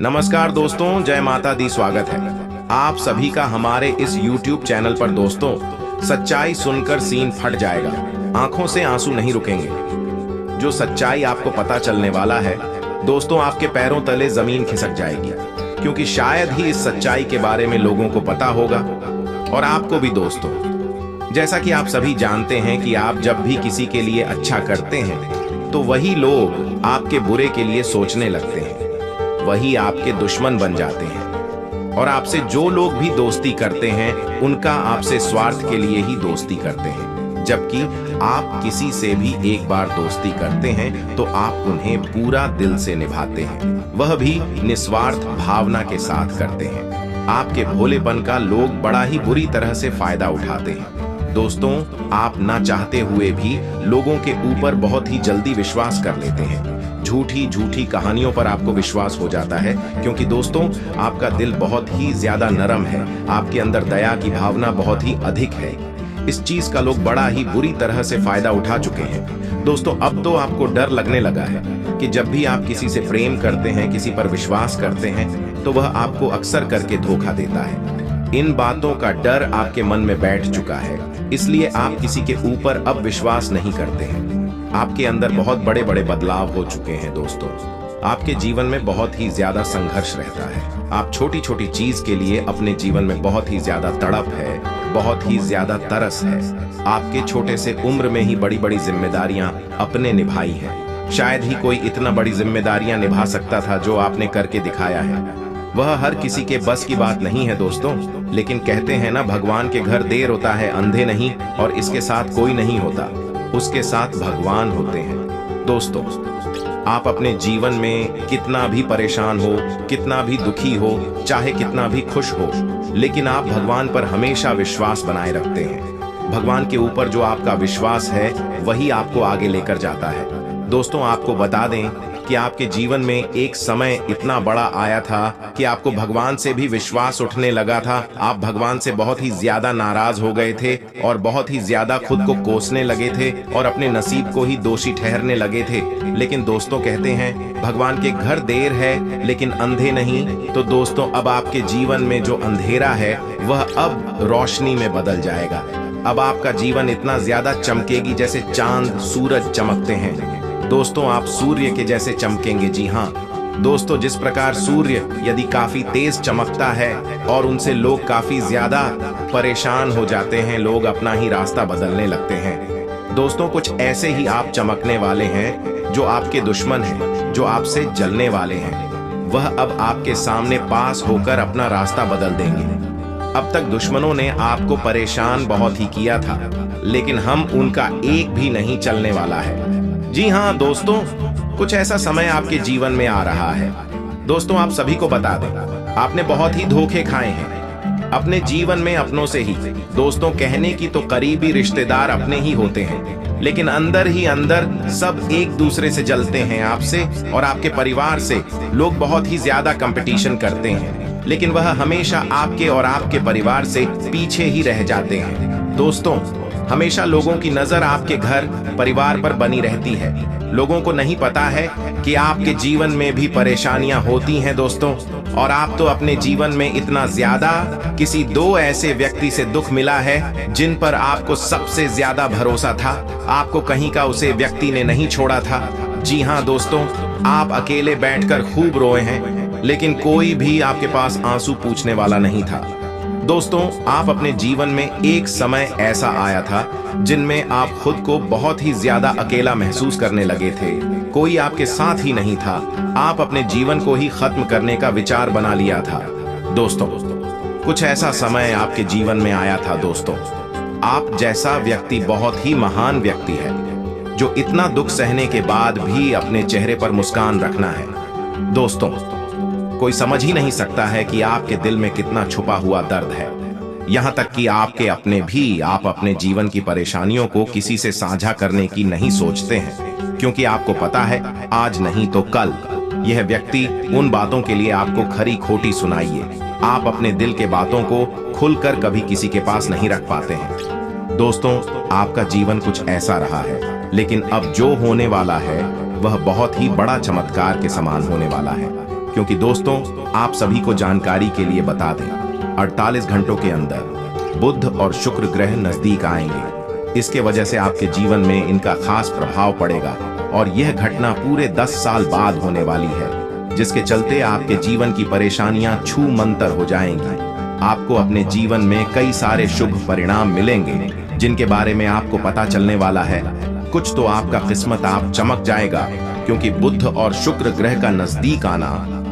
नमस्कार दोस्तों, जय माता दी। स्वागत है आप सभी का हमारे इस YouTube चैनल पर। दोस्तों, सच्चाई सुनकर सीन फट जाएगा, आंखों से आंसू नहीं रुकेंगे। जो सच्चाई आपको पता चलने वाला है दोस्तों, आपके पैरों तले जमीन खिसक जाएगी, क्योंकि शायद ही इस सच्चाई के बारे में लोगों को पता होगा, और आपको भी। दोस्तों, जैसा कि आप सभी जानते हैं कि आप जब भी किसी के लिए अच्छा करते हैं तो वही लोग आपके बुरे के लिए सोचने लगते हैं, वही आपके दुश्मन बन जाते हैं। और आपसे जो लोग भी दोस्ती करते हैं उनका आपसे स्वार्थ के लिए ही दोस्ती करते हैं। जबकि आप किसी से भी एक बार दोस्ती करते हैं तो आप उन्हें पूरा दिल से निभाते हैं, वह भी निस्वार्थ भावना के साथ करते हैं। आपके भोलेपन का लोग बड़ा ही बुरी तरह से फायदा उठाते हैं। दोस्तों, आप ना चाहते हुए भी लोगों के ऊपर बहुत ही जल्दी विश्वास कर लेते हैं। झूठी झूठी कहानियों पर आपको विश्वास हो जाता है, क्योंकि दोस्तों आपका दिल बहुत ही ज्यादा नरम है, आपके अंदर दया की भावना बहुत ही अधिक है। इस चीज का लोग बड़ा ही बुरी तरह से फायदा उठा चुके हैं। दोस्तों, अब तो आपको डर लगने लगा है कि जब भी आप किसी से प्रेम करते हैं, किसी पर विश्वास करते हैं, तो वह आपको अक्सर करके धोखा देता है। इन बातों का डर आपके मन में बैठ चुका है, इसलिए आप किसी के ऊपर अब विश्वास नहीं करते हैं। आपके अंदर बहुत बड़े बड़े बदलाव हो चुके हैं। दोस्तों, आपके जीवन में बहुत ही ज्यादा संघर्ष रहता है। आप छोटी छोटी चीज के लिए अपने जीवन में बहुत ही ज्यादा तड़प है, बहुत ही ज्यादा तरस है। आपके छोटे से उम्र में ही बड़ी बड़ी जिम्मेदारियां अपने निभाई हैं। शायद ही कोई इतना बड़ी जिम्मेदारियां निभा सकता था जो आपने करके दिखाया है। वह हर किसी के बस की बात नहीं है दोस्तों, लेकिन कहते हैं ना, भगवान के घर देर होता है अंधे नहीं, और इसके साथ कोई नहीं होता, उसके साथ भगवान होते हैं। दोस्तों, आप अपने जीवन में कितना भी परेशान हो, कितना भी दुखी हो, चाहे कितना भी खुश हो, लेकिन आप भगवान पर हमेशा विश्वास बनाए रखते हैं। भगवान के ऊपर जो आपका विश्वास है वही आपको आगे लेकर जाता है। दोस्तों, आपको बता दें कि आपके जीवन में एक समय इतना बड़ा आया था कि आपको भगवान से भी विश्वास उठने लगा था। आप भगवान से बहुत ही ज्यादा नाराज हो गए थे और बहुत ही ज्यादा खुद को कोसने लगे थे और अपने नसीब को ही दोषी ठहरने लगे थे। लेकिन दोस्तों, कहते हैं भगवान के घर देर है लेकिन अंधे नहीं। तो दोस्तों, अब आपके जीवन में जो अंधेरा है वह अब रोशनी में बदल जाएगा। अब आपका जीवन इतना ज्यादा चमकेगी जैसे चांद सूरज चमकते हैं। दोस्तों, आप सूर्य के जैसे चमकेंगे। जी हाँ दोस्तों, जिस प्रकार सूर्य यदि काफी तेज चमकता है और उनसे लोग काफी ज्यादा परेशान हो जाते हैं, लोग अपना ही रास्ता बदलने लगते हैं। दोस्तों, कुछ ऐसे ही आप चमकने वाले हैं। जो आपके दुश्मन हैं, जो आपसे जलने वाले हैं, वह अब आपके सामने पास होकर अपना रास्ता बदल देंगे। अब तक दुश्मनों ने आपको परेशान बहुत ही किया था, लेकिन हम उनका एक भी नहीं चलने वाला है। जी हाँ दोस्तों, कुछ ऐसा समय आपके जीवन में आ रहा है। दोस्तों, आप सभी को बता दें, आपने बहुत ही धोखे खाए हैं अपने जीवन में अपनों से ही। दोस्तों, कहने की तो करीबी रिश्तेदार अपने ही होते हैं, लेकिन अंदर ही अंदर सब एक दूसरे से जलते हैं। आपसे और आपके परिवार से लोग बहुत ही ज्यादा कंपटीशन करते हैं, लेकिन वह हमेशा आपके और आपके परिवार से पीछे ही रह जाते हैं। दोस्तों, हमेशा लोगों की नजर आपके घर परिवार पर बनी रहती है। लोगों को नहीं पता है कि आपके जीवन में भी परेशानियां होती हैं दोस्तों, और आप तो अपने जीवन में इतना ज्यादा किसी दो ऐसे व्यक्ति से दुख मिला है जिन पर आपको सबसे ज्यादा भरोसा था। आपको कहीं का उसे व्यक्ति ने नहीं छोड़ा था। जी हाँ दोस्तों, आप अकेले बैठकर खूब रोए हैं, लेकिन कोई भी आपके पास आंसू पूछने वाला नहीं था। दोस्तों, आप अपने जीवन में एक समय ऐसा आया था जिनमें आप खुद को बहुत ही ज्यादा अकेला महसूस करने लगे थे। कोई आपके साथ ही नहीं था। आप अपने जीवन को ही खत्म करने का विचार बना लिया था। दोस्तों, कुछ ऐसा समय आपके जीवन में आया था। दोस्तों, आप जैसा व्यक्ति बहुत ही महान व्यक्ति है, जो इतना दुख सहने के बाद भी अपने चेहरे पर मुस्कान रखना है। दोस्तों, कोई समझ ही नहीं सकता है कि आपके दिल में कितना छुपा हुआ दर्द है। यहाँ तक कि आपके अपने भी आप अपने जीवन की परेशानियों को किसी से साझा करने की नहीं सोचते हैं, क्योंकि आपको पता है आज नहीं तो कल यह व्यक्ति उन बातों के लिए आपको खरी खोटी सुनाइए। आप अपने दिल के बातों को खुलकर कभी किसी के पास नहीं रख पाते हैं। दोस्तों, आपका जीवन कुछ ऐसा रहा है, लेकिन अब जो होने वाला है वह बहुत ही बड़ा चमत्कार के समान होने वाला है। क्योंकि दोस्तों आप सभी को जानकारी के लिए बता दें, 48 घंटों के अंदर बुध और शुक्र ग्रह नजदीक आएंगे। इसके वजह से आपके जीवन में इनका खास प्रभाव पड़ेगा और यह घटना पूरे 10 साल बाद होने वाली है, जिसके चलते आपके जीवन की परेशानियां छू मंतर हो जाएंगी। आपको अपने जीवन में कई सारे शुभ परिणाम मिलेंगे जिनके बारे में आपको पता चलने वाला है। कुछ तो आपका किस्मत आप चमक जाएगा, क्योंकि बुध और शुक्र ग्रह का नजदीक आना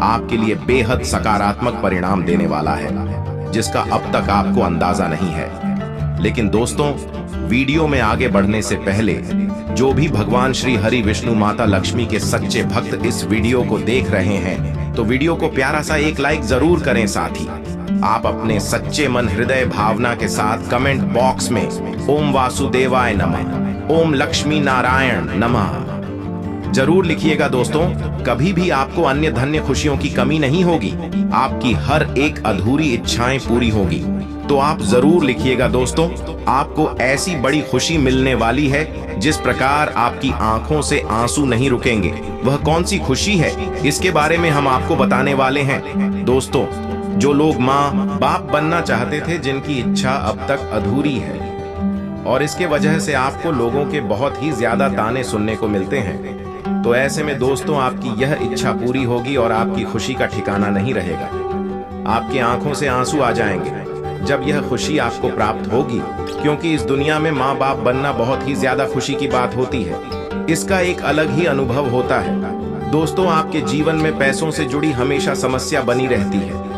आपके लिए बेहद सकारात्मक परिणाम देने वाला है, जिसका अब तक आपको अंदाजा नहीं है। लेकिन दोस्तों वीडियो में आगे बढ़ने से पहले जो भी भगवान श्री हरि विष्णु माता लक्ष्मी के सच्चे भक्त इस वीडियो को देख रहे हैं तो वीडियो को प्यारा सा एक लाइक जरूर करें। साथ ही आप अपने सच्चे मन हृदय भावना के साथ कमेंट बॉक्स में ओम वासुदेवाय नमः, ओम लक्ष्मी नारायण नमः जरूर लिखिएगा। दोस्तों कभी भी आपको अन्य धन्य खुशियों की कमी नहीं होगी, आपकी हर एक अधूरी इच्छाएं पूरी होगी। तो आप जरूर लिखिएगा दोस्तों, आपको ऐसी बड़ी खुशी मिलने वाली है जिस प्रकार आपकी आंखों से आंसू नहीं रुकेंगे। वह कौन सी खुशी है, इसके बारे में हम आपको बताने वाले हैं। दोस्तों जो लोग माँ बाप बनना चाहते थे, जिनकी इच्छा अब तक अधूरी है और इसके वजह से आपको लोगों के बहुत ही ज्यादा ताने सुनने को मिलते हैं, तो ऐसे में दोस्तों आपकी यह इच्छा पूरी होगी और आपकी खुशी का ठिकाना नहीं रहेगा। आपकी आंखों से आंसू आ जाएंगे जब यह खुशी आपको प्राप्त होगी, क्योंकि इस दुनिया में माँ बाप बनना बहुत ही ज्यादा खुशी की बात होती है। इसका एक अलग ही अनुभव होता है। दोस्तों आपके जीवन में पैसों से जुड़ी हमेशा समस्या बनी रहती है।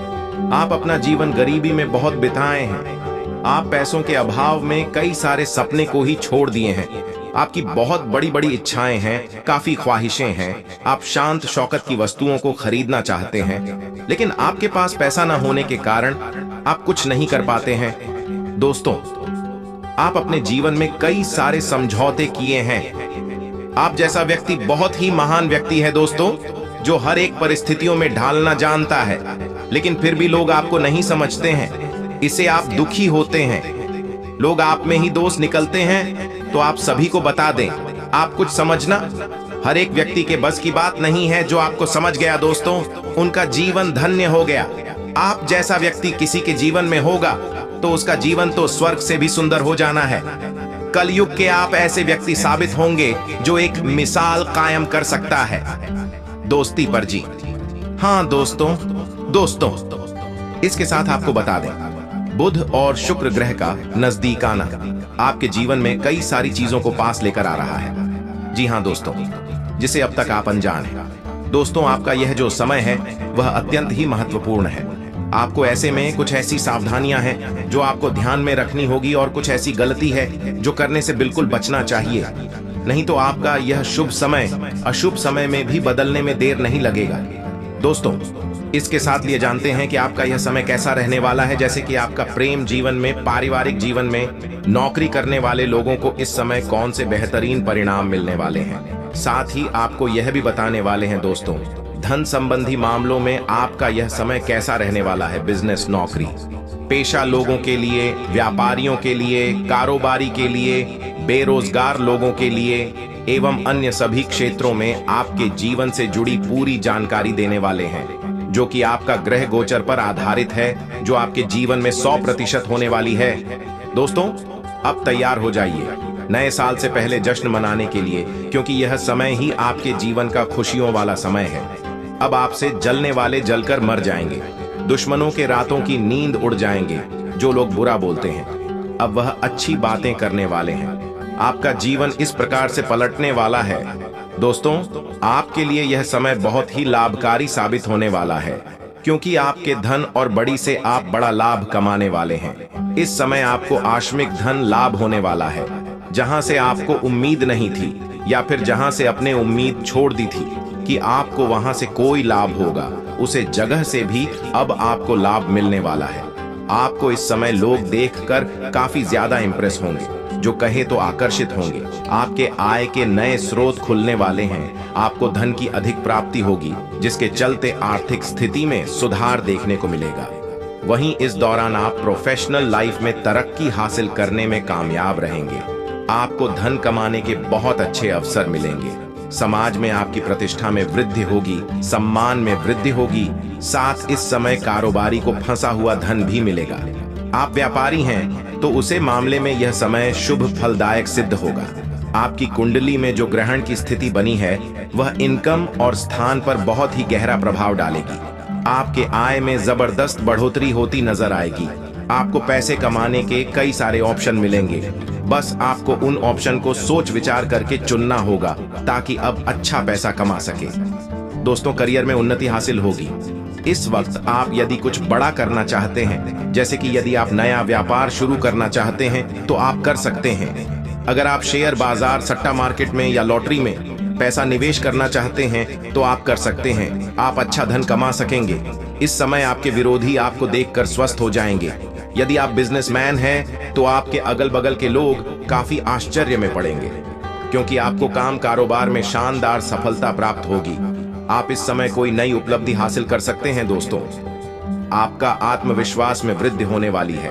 आप अपना जीवन गरीबी में बहुत बिताए हैं। आप पैसों के अभाव में कई सारे सपने को ही छोड़ दिए हैं। आपकी बहुत बड़ी बड़ी इच्छाएं हैं, काफी ख्वाहिशें हैं। आप शांत शौकत की वस्तुओं को खरीदना चाहते हैं, लेकिन आपके पास पैसा न होने के कारण आप कुछ नहीं कर पाते हैं। दोस्तों आप अपने जीवन में कई सारे समझौते किए हैं। आप जैसा व्यक्ति बहुत ही महान व्यक्ति है दोस्तों, जो हर एक परिस्थितियों में ढालना जानता है, लेकिन फिर भी लोग आपको नहीं समझते हैं। इससे आप दुखी होते हैं, लोग आप में ही दोष निकलते हैं। तो आप सभी को बता दें, आप कुछ समझना हर एक व्यक्ति के बस की बात नहीं है। जो आपको समझ गया दोस्तों, उनका जीवन धन्य हो गया। आप जैसा व्यक्ति किसी के जीवन में होगा तो उसका जीवन तो स्वर्ग से भी सुंदर हो जाना है। कलयुग के आप ऐसे व्यक्ति साबित होंगे जो एक मिसाल कायम कर सकता है दोस्ती पर जी। हाँ दोस्तों इसके साथ आपको बता दें, बुध और शुक्र ग्रह का नजदीक आना आपके जीवन में कई सारी चीजों को पास लेकर आ रहा है। जी हाँ दोस्तों, जिसे अब तक आप अनजान हैं। दोस्तों आपका यह जो समय है वह अत्यंत ही महत्वपूर्ण है। आपको ऐसे में कुछ ऐसी सावधानियां हैं जो आपको ध्यान में रखनी होगी और कुछ ऐसी गलती है जो करने से बिल्कुल बचना चाहिए, नहीं तो आपका यह शुभ समय अशुभ समय में भी बदलने में देर नहीं लगेगा। दोस्तों इसके साथ लिए जानते हैं कि आपका यह समय कैसा रहने वाला है। जैसे कि आपका प्रेम जीवन में, पारिवारिक जीवन में, नौकरी करने वाले लोगों को इस समय कौन से बेहतरीन परिणाम मिलने वाले हैं। साथ ही आपको यह भी बताने वाले हैं दोस्तों, धन संबंधी मामलों में आपका यह समय कैसा रहने वाला है। बिजनेस, नौकरी पेशा लोगों के लिए, व्यापारियों के लिए, कारोबारी के लिए, बेरोजगार लोगों के लिए एवं अन्य सभी क्षेत्रों में आपके जीवन से जुड़ी पूरी जानकारी देने वाले हैं, जो कि आपका ग्रह गोचर पर आधारित है, जो आपके जीवन में 100% होने वाली है। दोस्तों अब तैयार हो जाइए नए साल से पहले जश्न मनाने के लिए, क्योंकि यह समय ही आपके जीवन का खुशियों वाला समय है। अब आपसे जलने वाले जलकर मर जाएंगे, दुश्मनों के रातों की नींद उड़ जाएंगे। जो लोग बुरा बोलते हैं अब वह अच्छी बातें करने वाले हैं। आपका जीवन इस प्रकार से पलटने वाला है। दोस्तों आपके लिए यह समय बहुत ही लाभकारी साबित होने वाला है, क्योंकि आपके धन और बड़ी से आप बड़ा लाभ कमाने वाले हैं। इस समय आपको आकस्मिक धन लाभ होने वाला है, जहां से आपको उम्मीद नहीं थी, या फिर जहां से अपने उम्मीद छोड़ दी थी कि आपको वहां से कोई लाभ होगा, उसे जगह से भी अब आपको लाभ मिलने वाला है। आपको इस समय लोग देखकर काफी ज्यादा इंप्रेस होंगे, जो कहे तो आकर्षित होंगे। आपके आय के नए स्रोत खुलने वाले हैं। आपको धन की अधिक प्राप्ति होगी, जिसके चलते आर्थिक स्थिति में सुधार देखने को मिलेगा। वहीं इस दौरान आप प्रोफेशनल लाइफ में तरक्की हासिल करने में कामयाब रहेंगे। आपको धन कमाने के बहुत अच्छे अवसर मिलेंगे। समाज में आपकी प्रतिष्ठा में वृद्धि होगी, सम्मान में वृद्धि होगी। साथ इस समय कारोबारी को फंसा हुआ धन भी मिलेगा। आप व्यापारी हैं तो उसे मामले में यह समय शुभ फलदायक सिद्ध होगा। आपकी कुंडली में जो ग्रहण की स्थिति बनी है वह इनकम और स्थान पर बहुत ही गहरा प्रभाव डालेगी। आपके आय में जबरदस्त बढ़ोतरी होती नजर आएगी। आपको पैसे कमाने के कई सारे ऑप्शन मिलेंगे। बस आपको उन ऑप्शन को सोच विचार करके चुनना होगा ताकि अब अच्छा पैसा कमा सके। दोस्तों, करियर में उन्नति हासिल होगी। इस वक्त आप यदि कुछ बड़ा करना चाहते हैं, जैसे कि यदि आप नया व्यापार शुरू करना चाहते हैं तो आप कर सकते हैं। अगर आप शेयर बाजार, सट्टा मार्केट में या लॉटरी में पैसा निवेश करना चाहते हैं तो आप कर सकते हैं। आप अच्छा धन कमा सकेंगे। इस समय आपके विरोधी आपको देखकर स्वस्थ हो जाएंगे। यदि आप बिजनेसमैन हैं तो आपके अगल बगल के लोग काफी आश्चर्य में पड़ेंगे, क्योंकि आपको काम कारोबार में शानदार सफलता प्राप्त होगी। आप इस समय कोई नई उपलब्धि हासिल कर सकते हैं। दोस्तों, आपका आत्मविश्वास में वृद्धि होने वाली है।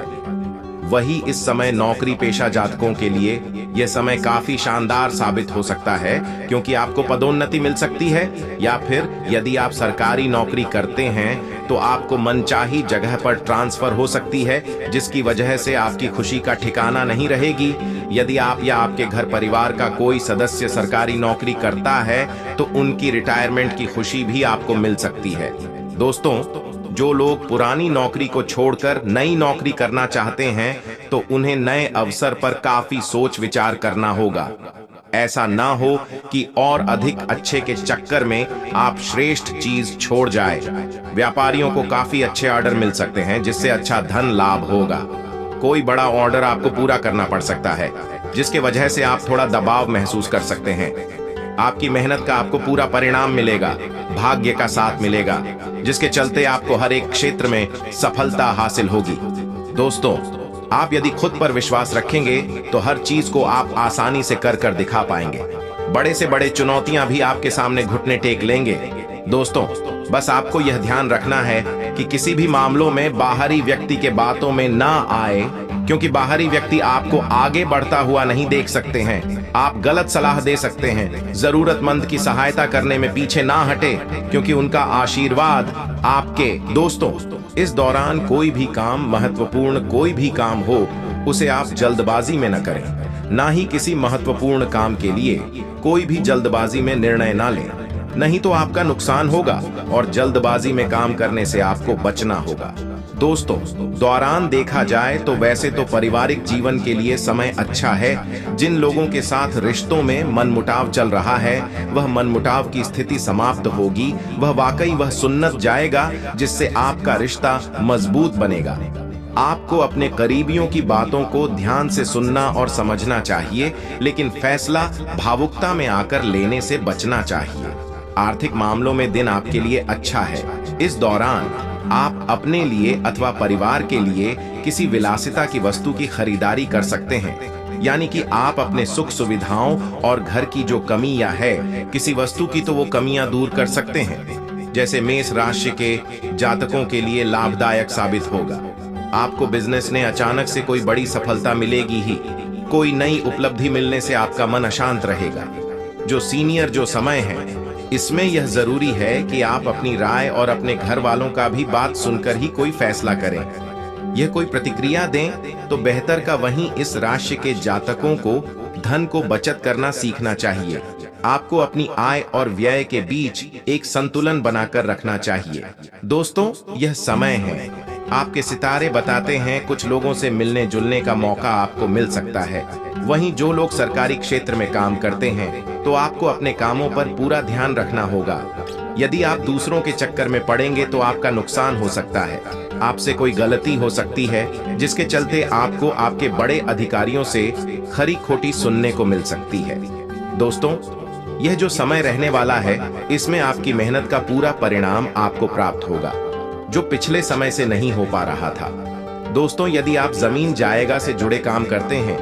वही इस समय नौकरी पेशा जातकों के लिए यह समय काफी शानदार साबित हो सकता है, क्योंकि आपको पदोन्नति मिल सकती है, या फिर यदि आप सरकारी नौकरी करते हैं तो आपको मनचाही जगह पर ट्रांसफर हो सकती है, जिसकी वजह से आपकी खुशी का ठिकाना नहीं रहेगी। यदि आप या आपके घर परिवार का कोई सदस्य सरकारी नौकरी करता है तो उनकी रिटायरमेंट की खुशी भी आपको मिल सकती है। दोस्तों, जो लोग पुरानी नौकरी को छोड़कर नई नौकरी करना चाहते हैं तो उन्हें नए अवसर पर काफी सोच विचार करना होगा। ऐसा ना हो कि और अधिक अच्छे के चक्कर में आप श्रेष्ठ चीज छोड़ जाए। व्यापारियों को काफी अच्छे ऑर्डर मिल सकते हैं, जिससे अच्छा धन लाभ होगा। कोई बड़ा ऑर्डर आपको पूरा करना पड़ सकता है, जिसके वजह से आप थोड़ा दबाव महसूस कर सकते हैं। आपकी मेहनत का आपको पूरा परिणाम मिलेगा। भाग्य का साथ मिलेगा, जिसके चलते आपको हर एक क्षेत्र में सफलता हासिल होगी। दोस्तों, आप यदि खुद पर विश्वास रखेंगे तो हर चीज को आप आसानी से कर दिखा पाएंगे। बड़े से बड़े चुनौतियां भी आपके सामने घुटने टेक लेंगे। दोस्तों, बस आपको यह ध्यान रखना है कि किसी भी मामलों में बाहरी व्यक्ति के बातों में ना आए, क्योंकि बाहरी व्यक्ति आपको आगे बढ़ता हुआ नहीं देख सकते हैं। आप गलत सलाह दे सकते हैं। जरूरतमंद की सहायता करने में पीछे ना हटे, क्योंकि उनका आशीर्वाद आपके। दोस्तों, इस दौरान कोई भी काम, महत्वपूर्ण कोई भी काम हो, उसे आप जल्दबाजी में न करें। ना ही किसी महत्वपूर्ण काम के लिए कोई भी जल्दबाजी में निर्णय ना लें, नहीं तो आपका नुकसान होगा और जल्दबाजी में काम करने से आपको बचना होगा। दोस्तों, दौरान देखा जाए तो वैसे तो पारिवारिक जीवन के लिए समय अच्छा है। जिन लोगों के साथ रिश्तों में मनमुटाव चल रहा है, वह मनमुटाव की स्थिति समाप्त होगी। वह सुन्नत जाएगा, जिससे आपका रिश्ता मजबूत बनेगा। आपको अपने करीबियों की बातों को ध्यान से सुनना और समझना चाहिए, लेकिन फैसला भावुकता में आकर लेने से बचना चाहिए। आर्थिक मामलों में दिन आपके लिए अच्छा है। इस दौरान आप अपने लिए अथवा परिवार के लिए किसी विलासिता की वस्तु की खरीदारी कर सकते हैं, यानी कि आप अपने सुख सुविधाओं और घर की जो कमियां है, किसी वस्तु की तो वो कमियां दूर कर सकते हैं। जैसे मेष राशि के जातकों के लिए लाभदायक साबित होगा। आपको बिजनेस में अचानक से कोई बड़ी सफलता मिलेगी ही। कोई नई उपलब्धि मिलने से आपका मन अशांत रहेगा। जो सीनियर जो समय है, इसमें यह जरूरी है कि आप अपनी राय और अपने घर वालों का भी बात सुनकर ही कोई फैसला करें। यह कोई प्रतिक्रिया दें तो बेहतर का वहीं इस राशि के जातकों को धन को बचत करना सीखना चाहिए। आपको अपनी आय और व्यय के बीच एक संतुलन बनाकर रखना चाहिए। दोस्तों, यह समय है। आपके सितारे बताते हैं कुछ लोगों से मिलने जुलने का मौका आपको मिल सकता है। वहीं जो लोग सरकारी क्षेत्र में काम करते हैं तो आपको अपने कामों पर पूरा ध्यान रखना होगा। यदि आप दूसरों के चक्कर में पड़ेंगे तो आपका नुकसान हो सकता है। आपसे कोई गलती हो सकती है, जिसके चलते आपको आपके बड़े अधिकारियों से खरी खोटी सुनने को मिल सकती है। दोस्तों, यह जो समय रहने वाला है, इसमें आपकी मेहनत का पूरा परिणाम आपको प्राप्त होगा, जो पिछले समय से नहीं हो पा रहा था। दोस्तों, यदि आप जमीन जायगा से जुड़े काम करते हैं,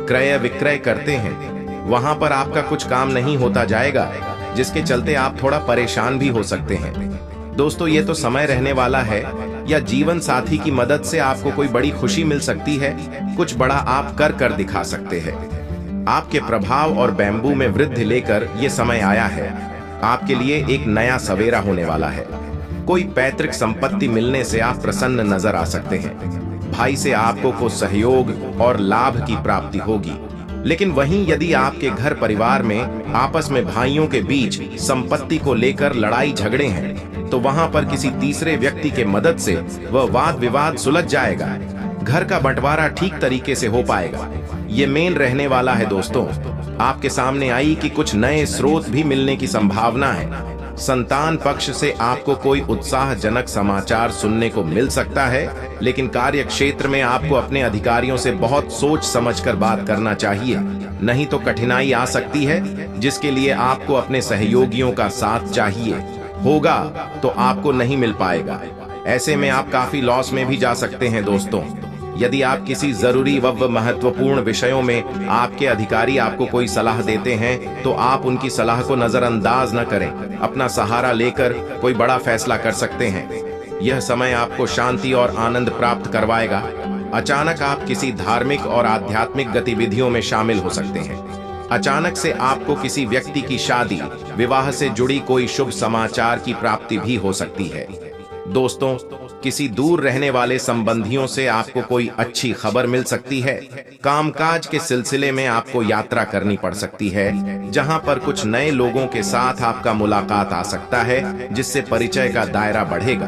क्रय विक्रय करते हैं, वहां पर आपका कुछ काम नहीं होता जाएगा, जिसके चलते आप थोड़ा परेशान भी हो सकते हैं। दोस्तों, ये तो समय रहने वाला है, या जीवन साथी की मदद से आपको कोई बड़ी खुशी मिल सकती है। कुछ बड़ा आप कर दिखा सकते हैं। आपके प्रभाव और बैम्बू में वृद्धि लेकर ये समय आया है। आपके लिए एक नया सवेरा होने वाला है। कोई पैतृक संपत्ति मिलने से आप प्रसन्न नजर आ सकते हैं। भाई से आपको कुछ सहयोग और लाभ की प्राप्ति होगी। लेकिन वहीं यदि आपके घर परिवार में आपस में भाइयों के बीच संपत्ति को लेकर लड़ाई झगड़े हैं, तो वहां पर किसी तीसरे व्यक्ति के मदद से वह वाद विवाद सुलझ जाएगा। घर का बंटवारा ठीक तरीके से हो पाएगा। ये मेन रहने वाला है दोस्तों। आपके सामने आई कि कुछ नए स्रोत भी मिलने की संभावना है। संतान पक्ष से आपको कोई उत्साहजनक समाचार सुनने को मिल सकता है, लेकिन कार्य क्षेत्र में आपको अपने अधिकारियों से बहुत सोच समझकर बात करना चाहिए, नहीं तो कठिनाई आ सकती है, जिसके लिए आपको अपने सहयोगियों का साथ चाहिए। होगा तो आपको नहीं मिल पाएगा। ऐसे में आप काफी लॉस में भी जा सकते हैं दोस्तों। यदि आप किसी जरूरी व महत्वपूर्ण विषयों में आपके अधिकारी आपको कोई सलाह देते हैं, तो आप उनकी सलाह को नजरअंदाज न करें। अपना सहारा लेकर कोई बड़ा फैसला कर सकते हैं। यह समय आपको शांति और आनंद प्राप्त करवाएगा। अचानक आप किसी धार्मिक और आध्यात्मिक गतिविधियों में शामिल हो सकते हैं। अचानक से आपको किसी व्यक्ति की शादी, विवाह से जुड़ी कोई शुभ समाचार की प्राप्ति भी हो सकती है। दोस्तों, किसी दूर रहने वाले संबंधियों से आपको कोई अच्छी खबर मिल सकती है। कामकाज के सिलसिले में आपको यात्रा करनी पड़ सकती है, जहां पर कुछ नए लोगों के साथ आपका मुलाकात आ सकता है, जिससे परिचय का दायरा बढ़ेगा।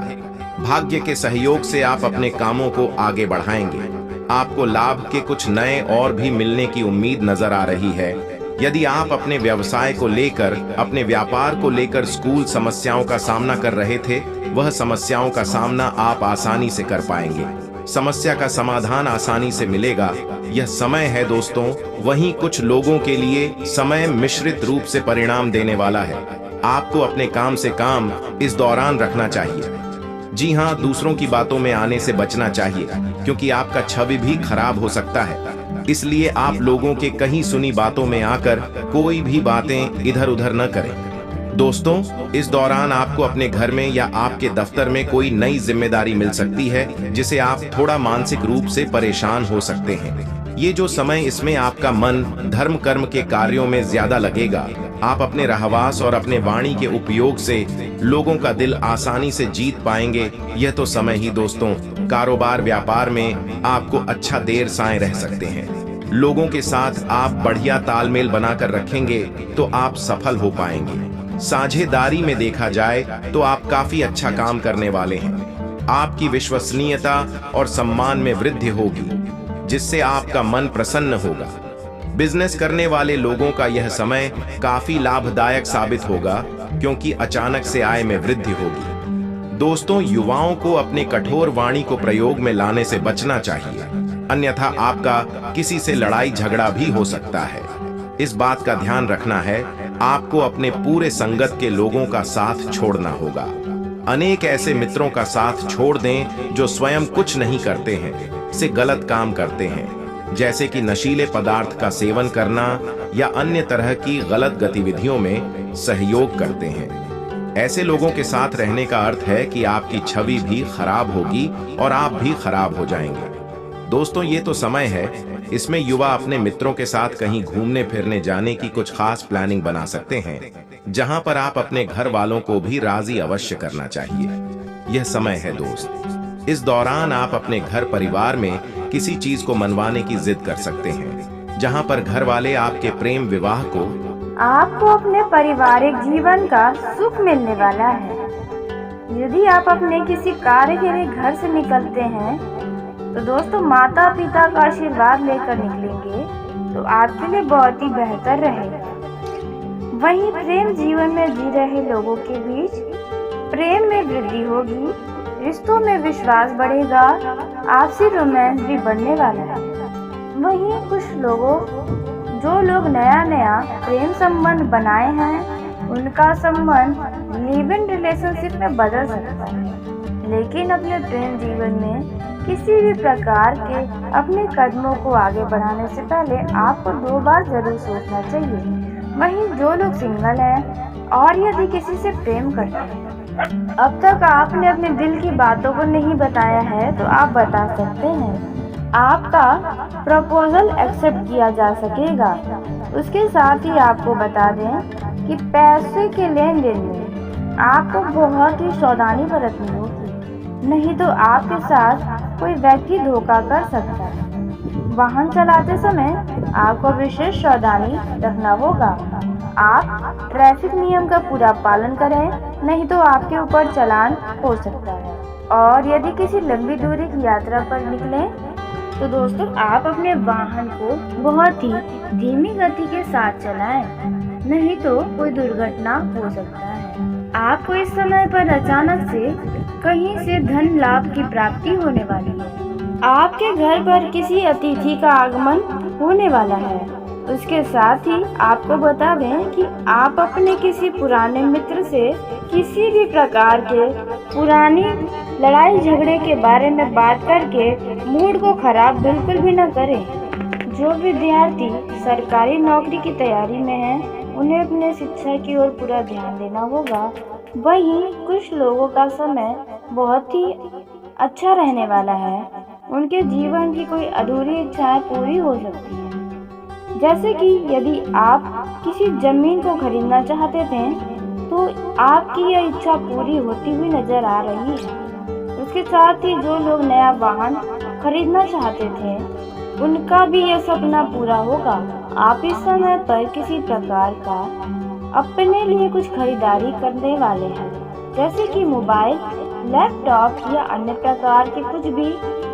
भाग्य के सहयोग से आप अपने कामों को आगे बढ़ाएंगे। आपको लाभ के कुछ नए और भी मिलने की उम्मीद नजर आ रही है। यदि आप अपने व्यवसाय को लेकर, अपने व्यापार को लेकर स्कूल समस्याओं का सामना कर रहे थे, वह समस्याओं का सामना आप आसानी से कर पाएंगे। समस्या का समाधान आसानी से मिलेगा। यह समय है दोस्तों। वहीं कुछ लोगों के लिए समय मिश्रित रूप से परिणाम देने वाला है। आपको अपने काम से काम इस दौरान रखना चाहिए। जी हाँ, दूसरों की बातों में आने से बचना चाहिए, क्योंकि आपका छवि भी खराब हो सकता है। इसलिए आप लोगों के कहीं सुनी बातों में आकर कोई भी बातें इधर उधर न करें। दोस्तों, इस दौरान आपको अपने घर में या आपके दफ्तर में कोई नई जिम्मेदारी मिल सकती है, जिसे आप थोड़ा मानसिक रूप से परेशान हो सकते हैं। ये जो समय, इसमें आपका मन धर्म कर्म के कार्यों में ज्यादा लगेगा। आप अपने रहवास और अपने वाणी के उपयोग से लोगों का दिल आसानी से जीत पाएंगे। यह तो समय ही दोस्तों। कारोबार व्यापार में आपको अच्छा देर साए रह सकते हैं। लोगों के साथ आप बढ़िया तालमेल बनाकर रखेंगे तो आप सफल हो पाएंगे। साझेदारी में देखा जाए तो आप काफी अच्छा काम करने वाले हैं। आपकी विश्वसनीयता और सम्मान में वृद्धि होगी, जिससे आपका मन प्रसन्न होगा। बिजनेस करने वाले लोगों का यह समय काफी लाभदायक साबित होगा, क्योंकि अचानक से आय में वृद्धि होगी। दोस्तों, युवाओं को अपने कठोर वाणी को प्रयोग में लाने से बचना चाहिए, अन्यथा आपका किसी से लड़ाई झगड़ा भी हो सकता है। इस बात का ध्यान रखना है, आपको अपने पूरे संगत के लोगों का साथ छोड़ना होगा। अनेक ऐसे मित्रों का साथ छोड़ दें जो स्वयं कुछ नहीं करते हैं, से गलत काम करते हैं, जैसे कि नशीले पदार्थ का सेवन करना या अन्य तरह की गलत गतिविधियों में सहयोग करते हैं। ऐसे लोगों के साथ रहने का अर्थ है कि आपकी छवि भी खराब होगी और आप भी खराब हो जाएंगे। दोस्तों, ये तो समय है, इसमें युवा अपने मित्रों के साथ कहीं घूमने फिरने जाने की कुछ खास प्लानिंग बना सकते हैं, जहां पर आप अपने घर वालों को भी राजी अवश्य करना चाहिए। यह समय है दोस्त। इस दौरान आप अपने घर परिवार में किसी चीज को मनवाने की जिद कर सकते हैं, जहां पर घर वाले आपके प्रेम विवाह को, आपको अपने पारिवारिक जीवन का सुख मिलने वाला है। यदि आप अपने किसी कार्य के लिए घर से निकलते हैं, तो दोस्तों माता पिता का आशीर्वाद लेकर निकलेंगे, तो आपके लिए बहुत ही बेहतर रहेगा। वहीं प्रेम जीवन में जी रहे लोगों के बीच प्रेम में वृद्धि होगी, रिश्तों में विश्वास बढ़ेगा, आपसी रोमांस भी बढ़ने वाला है। वहीं कुछ लोगों, जो लोग नया नया प्रेम संबंध बनाए हैं, उनका संबंध लिव इन रिलेशनशिप में बदल सकता है। लेकिन अपने प्रेम जीवन में किसी भी प्रकार के अपने कदमों को आगे बढ़ाने से पहले आपको 2 बार जरूर सोचना चाहिए। वहीं जो लोग सिंगल हैं और यदि किसी से प्रेम करते हैं, अब तक आपने अपने दिल की बातों को नहीं बताया है, तो आप बता सकते हैं। आपका प्रपोजल एक्सेप्ट किया जा सकेगा। उसके साथ ही आपको बता दें कि पैसे के लेन देन में आपको बहुत ही सावधानी बरतनी होगी, नहीं तो आपके साथ कोई व्यक्ति धोखा कर सकता है। वाहन चलाते समय आपको विशेष सावधानी रखना होगा। आप ट्रैफिक नियम का पूरा पालन करें, नहीं तो आपके ऊपर चालान हो सकता है। और यदि किसी लंबी दूरी की यात्रा पर निकलें तो दोस्तों आप अपने वाहन को बहुत ही धीमी गति के साथ चलाएं, नहीं तो कोई दुर्घटना हो सकता है। आपको इस समय पर अचानक से कहीं से धन लाभ की प्राप्ति होने वाली है। आपके घर पर किसी अतिथि का आगमन होने वाला है। उसके साथ ही आपको बता दें कि आप अपने किसी पुराने मित्र से किसी भी प्रकार के पुरानी लड़ाई झगड़े के बारे में बात करके मूड को खराब बिल्कुल भी न करें। जो विद्यार्थी सरकारी नौकरी की तैयारी में हैं, उन्हें अपने शिक्षा की ओर पूरा ध्यान देना होगा। वहीं कुछ लोगों का समय बहुत ही अच्छा रहने वाला है। उनके जीवन की कोई अधूरी इच्छाएं पूरी हो सकती है। जैसे कि यदि आप किसी जमीन को खरीदना चाहते थे तो आपकी यह इच्छा पूरी होती हुई नजर आ रही है। उसके साथ ही जो लोग नया वाहन खरीदना चाहते थे, उनका भी यह सपना पूरा होगा। आप इस समय पर किसी प्रकार का अपने लिए कुछ खरीदारी करने वाले हैं, जैसे कि मोबाइल, लैपटॉप या अन्य प्रकार की कुछ भी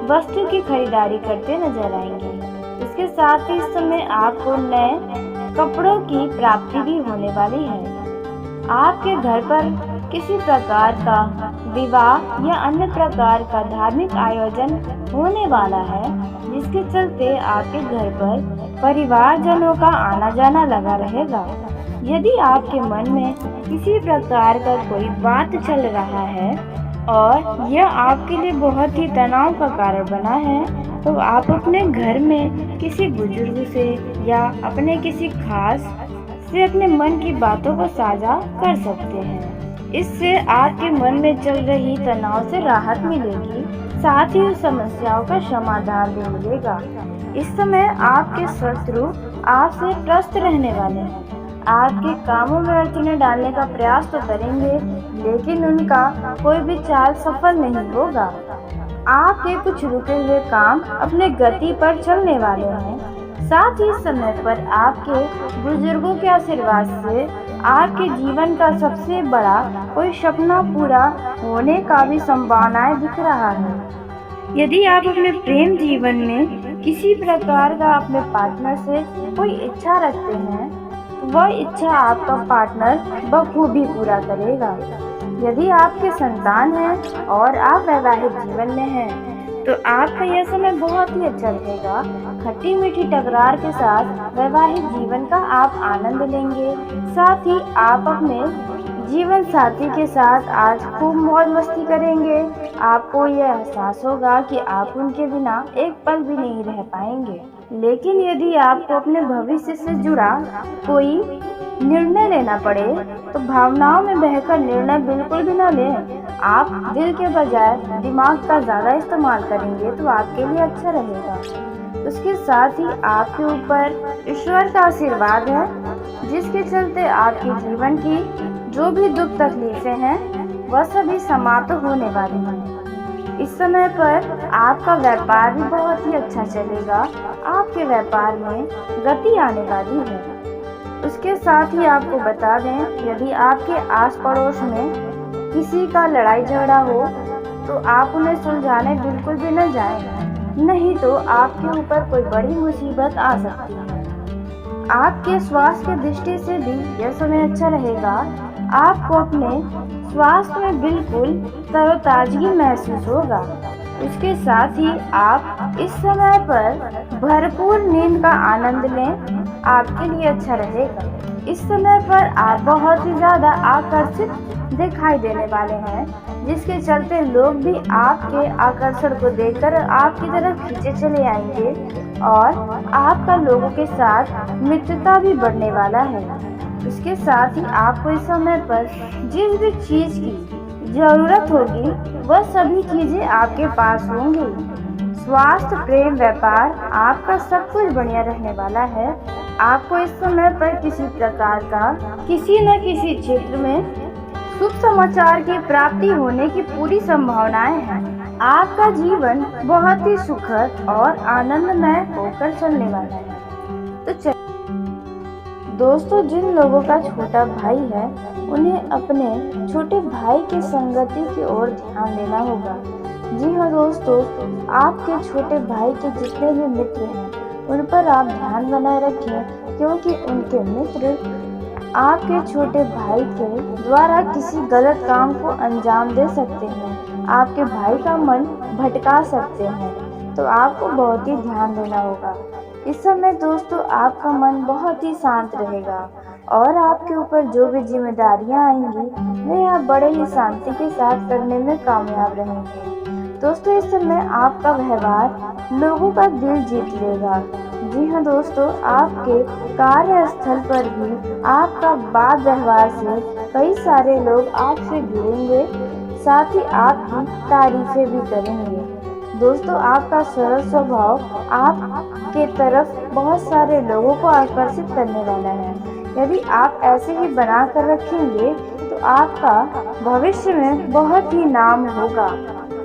वस्तु की खरीदारी करते नजर आएंगे। इसके साथ ही इस समय आपको नए कपड़ों की प्राप्ति भी होने वाली है। आपके घर पर किसी प्रकार का विवाह या अन्य प्रकार का धार्मिक आयोजन होने वाला है, जिसके चलते आपके घर पर परिवारजनों का आना जाना लगा रहेगा। यदि आपके मन में किसी प्रकार का कोई बात चल रहा है और यह आपके लिए बहुत ही तनाव का कारण बना है, तो आप अपने घर में किसी बुजुर्ग से या अपने किसी खास से अपने मन की बातों को साझा कर सकते हैं। इससे आपके मन में चल रही तनाव से राहत मिलेगी, साथ ही उस समस्याओं का समाधान भी मिलेगा। इस समय आपके शत्रु आपसे त्रस्त रहने वाले हैं। आपके कामों में अड़चने डालने का प्रयास तो करेंगे, लेकिन उनका कोई भी चाल सफल नहीं होगा। आपके कुछ रुके हुए काम अपने गति पर चलने वाले हैं। साथ ही समय पर आपके बुजुर्गों के आशीर्वाद से आपके जीवन का सबसे बड़ा कोई सपना पूरा होने का भी संभावनाएं दिख रहा है। यदि आप अपने प्रेम जीवन में किसी प्रकार का अपने पार्टनर से कोई इच्छा रखते हैं, तो वह इच्छा आपका पार्टनर बखूबी पूरा करेगा। यदि आपके संतान हैं और आप वैवाहिक जीवन में हैं, तो आपका यह समय बहुत ही अच्छा रहेगा। खट्टी मीठी टकरार के साथ वैवाहिक जीवन का आप आनंद लेंगे। साथ ही आप अपने जीवन साथी के साथ आज खूब मौज मस्ती करेंगे। आपको यह एहसास होगा कि आप उनके बिना एक पल भी नहीं रह पाएंगे। लेकिन यदि आपको अपने भविष्य से जुड़ा कोई निर्णय लेना पड़े, तो भावनाओं में बहकर निर्णय बिल्कुल भी न लें। आप दिल के बजाय दिमाग का ज़्यादा इस्तेमाल करेंगे तो आपके लिए अच्छा रहेगा। उसके साथ ही आपके ऊपर ईश्वर का आशीर्वाद है, जिसके चलते आपके जीवन की जो भी दुख तकलीफें हैं वह सभी समाप्त होने वाली हैं। इस समय पर आपका व्यापार भी बहुत ही अच्छा चलेगा। आपके व्यापार में गति आने वाली है। उसके साथ ही आपको बता दें, यदि आपके आस पड़ोस में किसी का लड़ाई झगड़ा हो तो आप उन्हें सुलझाने बिल्कुल भी न जाएं, नहीं तो आपके ऊपर कोई बड़ी मुसीबत आ सकती है। आपके स्वास्थ्य की दृष्टि से भी यह समय अच्छा रहेगा। आपको अपने स्वास्थ्य में बिल्कुल तरोताजगी महसूस होगा। इसके साथ ही आप इस समय पर भरपूर नींद का आनंद लें, आपके लिए अच्छा रहेगा। इस समय पर आप बहुत ही ज़्यादा आकर्षित दिखाई देने वाले हैं, जिसके चलते लोग भी आपके आकर्षण को देखकर आपकी तरफ खींचे चले आएंगे और आपका लोगों के साथ मित्रता भी बढ़ने वाला है। इसके साथ ही आपको इस समय पर जिस भी चीज़ की जरूरत होगी वह सभी चीजें आपके पास होंगी। स्वास्थ्य, प्रेम, व्यापार, आपका सब कुछ बढ़िया रहने वाला है। आपको इस समय पर किसी प्रकार का किसी न किसी क्षेत्र में शुभ समाचार की प्राप्ति होने की पूरी संभावनाएं हैं। आपका जीवन बहुत ही सुखद और आनंदमय होकर चलने वाला है। तो दोस्तों, जिन लोगों का छोटा भाई है उन्हें अपने छोटे भाई की संगति की ओर ध्यान देना होगा। जी हाँ दोस्तों, आपके छोटे भाई के जितने भी मित्र हैं उन पर आप ध्यान बनाए रखें, क्योंकि उनके मित्र आपके छोटे भाई के द्वारा किसी गलत काम को अंजाम दे सकते हैं, आपके भाई का मन भटका सकते हैं। तो आपको बहुत ही ध्यान देना होगा। इस समय दोस्तों आपका मन बहुत ही शांत रहेगा और आपके ऊपर जो भी जिम्मेदारियां आएंगी वे आप बड़े ही शांति के साथ करने में कामयाब रहेंगे। दोस्तों, इस समय आपका व्यवहार लोगों का दिल जीत लेगा। जी हाँ दोस्तों, आपके कार्यस्थल पर भी आपका बात व्यवहार से कई सारे लोग आपसे जुड़ेंगे, साथ ही आपकी तारीफें भी करेंगे। दोस्तों, आपका सरल स्वभाव आपके तरफ बहुत सारे लोगों को आकर्षित करने वाला है। यदि आप ऐसे ही बना कर रखेंगे तो आपका भविष्य में बहुत ही नाम होगा।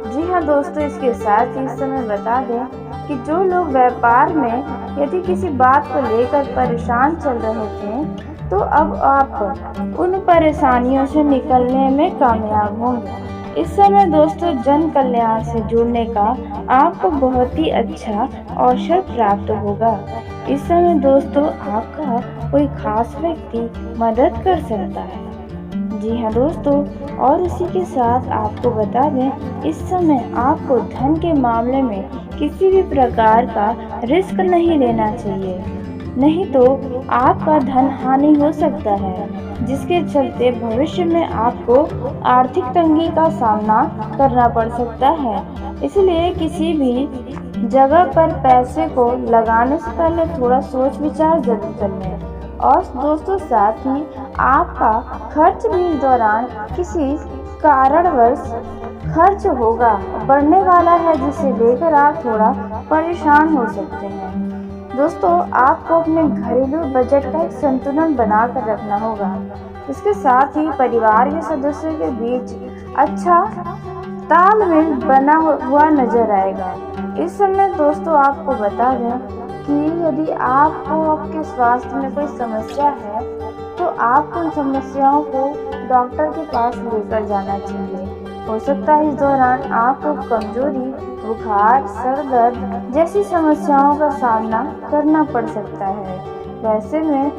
जी हाँ दोस्तों, इसके साथ ही इस समय बता दें कि जो लोग व्यापार में यदि किसी बात को लेकर परेशान चल रहे थे तो अब आप उन परेशानियों से निकलने में कामयाब होंगे। इस समय दोस्तों जन कल्याण से जुड़ने का आपको बहुत ही अच्छा अवसर प्राप्त होगा। इस समय दोस्तों आपका कोई खास व्यक्ति मदद कर सकता है। जी हाँ दोस्तों, और इसी के साथ आपको बता दें, इस समय आपको धन के मामले में किसी भी प्रकार का रिस्क नहीं लेना चाहिए, नहीं तो आपका धन हानि हो सकता है, जिसके चलते भविष्य में आपको आर्थिक तंगी का सामना करना पड़ सकता है। इसलिए किसी भी जगह पर पैसे को लगाने से पहले थोड़ा सोच विचार जरूर कर लें। और दोस्तों साथ ही आपका खर्च भी इस दौरान किसी कारणवश खर्च होगा, बढ़ने वाला है, जिसे लेकर आप थोड़ा परेशान हो सकते हैं। दोस्तों, आपको अपने घरेलू बजट का एक संतुलन बनाकर रखना होगा। इसके साथ ही परिवार के सदस्यों के बीच अच्छा तालमेल बना हुआ नजर आएगा। इस समय दोस्तों आपको बता दें कि यदि आपको आपके स्वास्थ्य में कोई समस्या है तो आपको उन समस्याओं को डॉक्टर के पास लेकर जाना चाहिए। हो सकता है इस दौरान आपको कमजोरी, बुखार, सर दर्द जैसी समस्याओं का सामना करना पड़ सकता है। वैसे में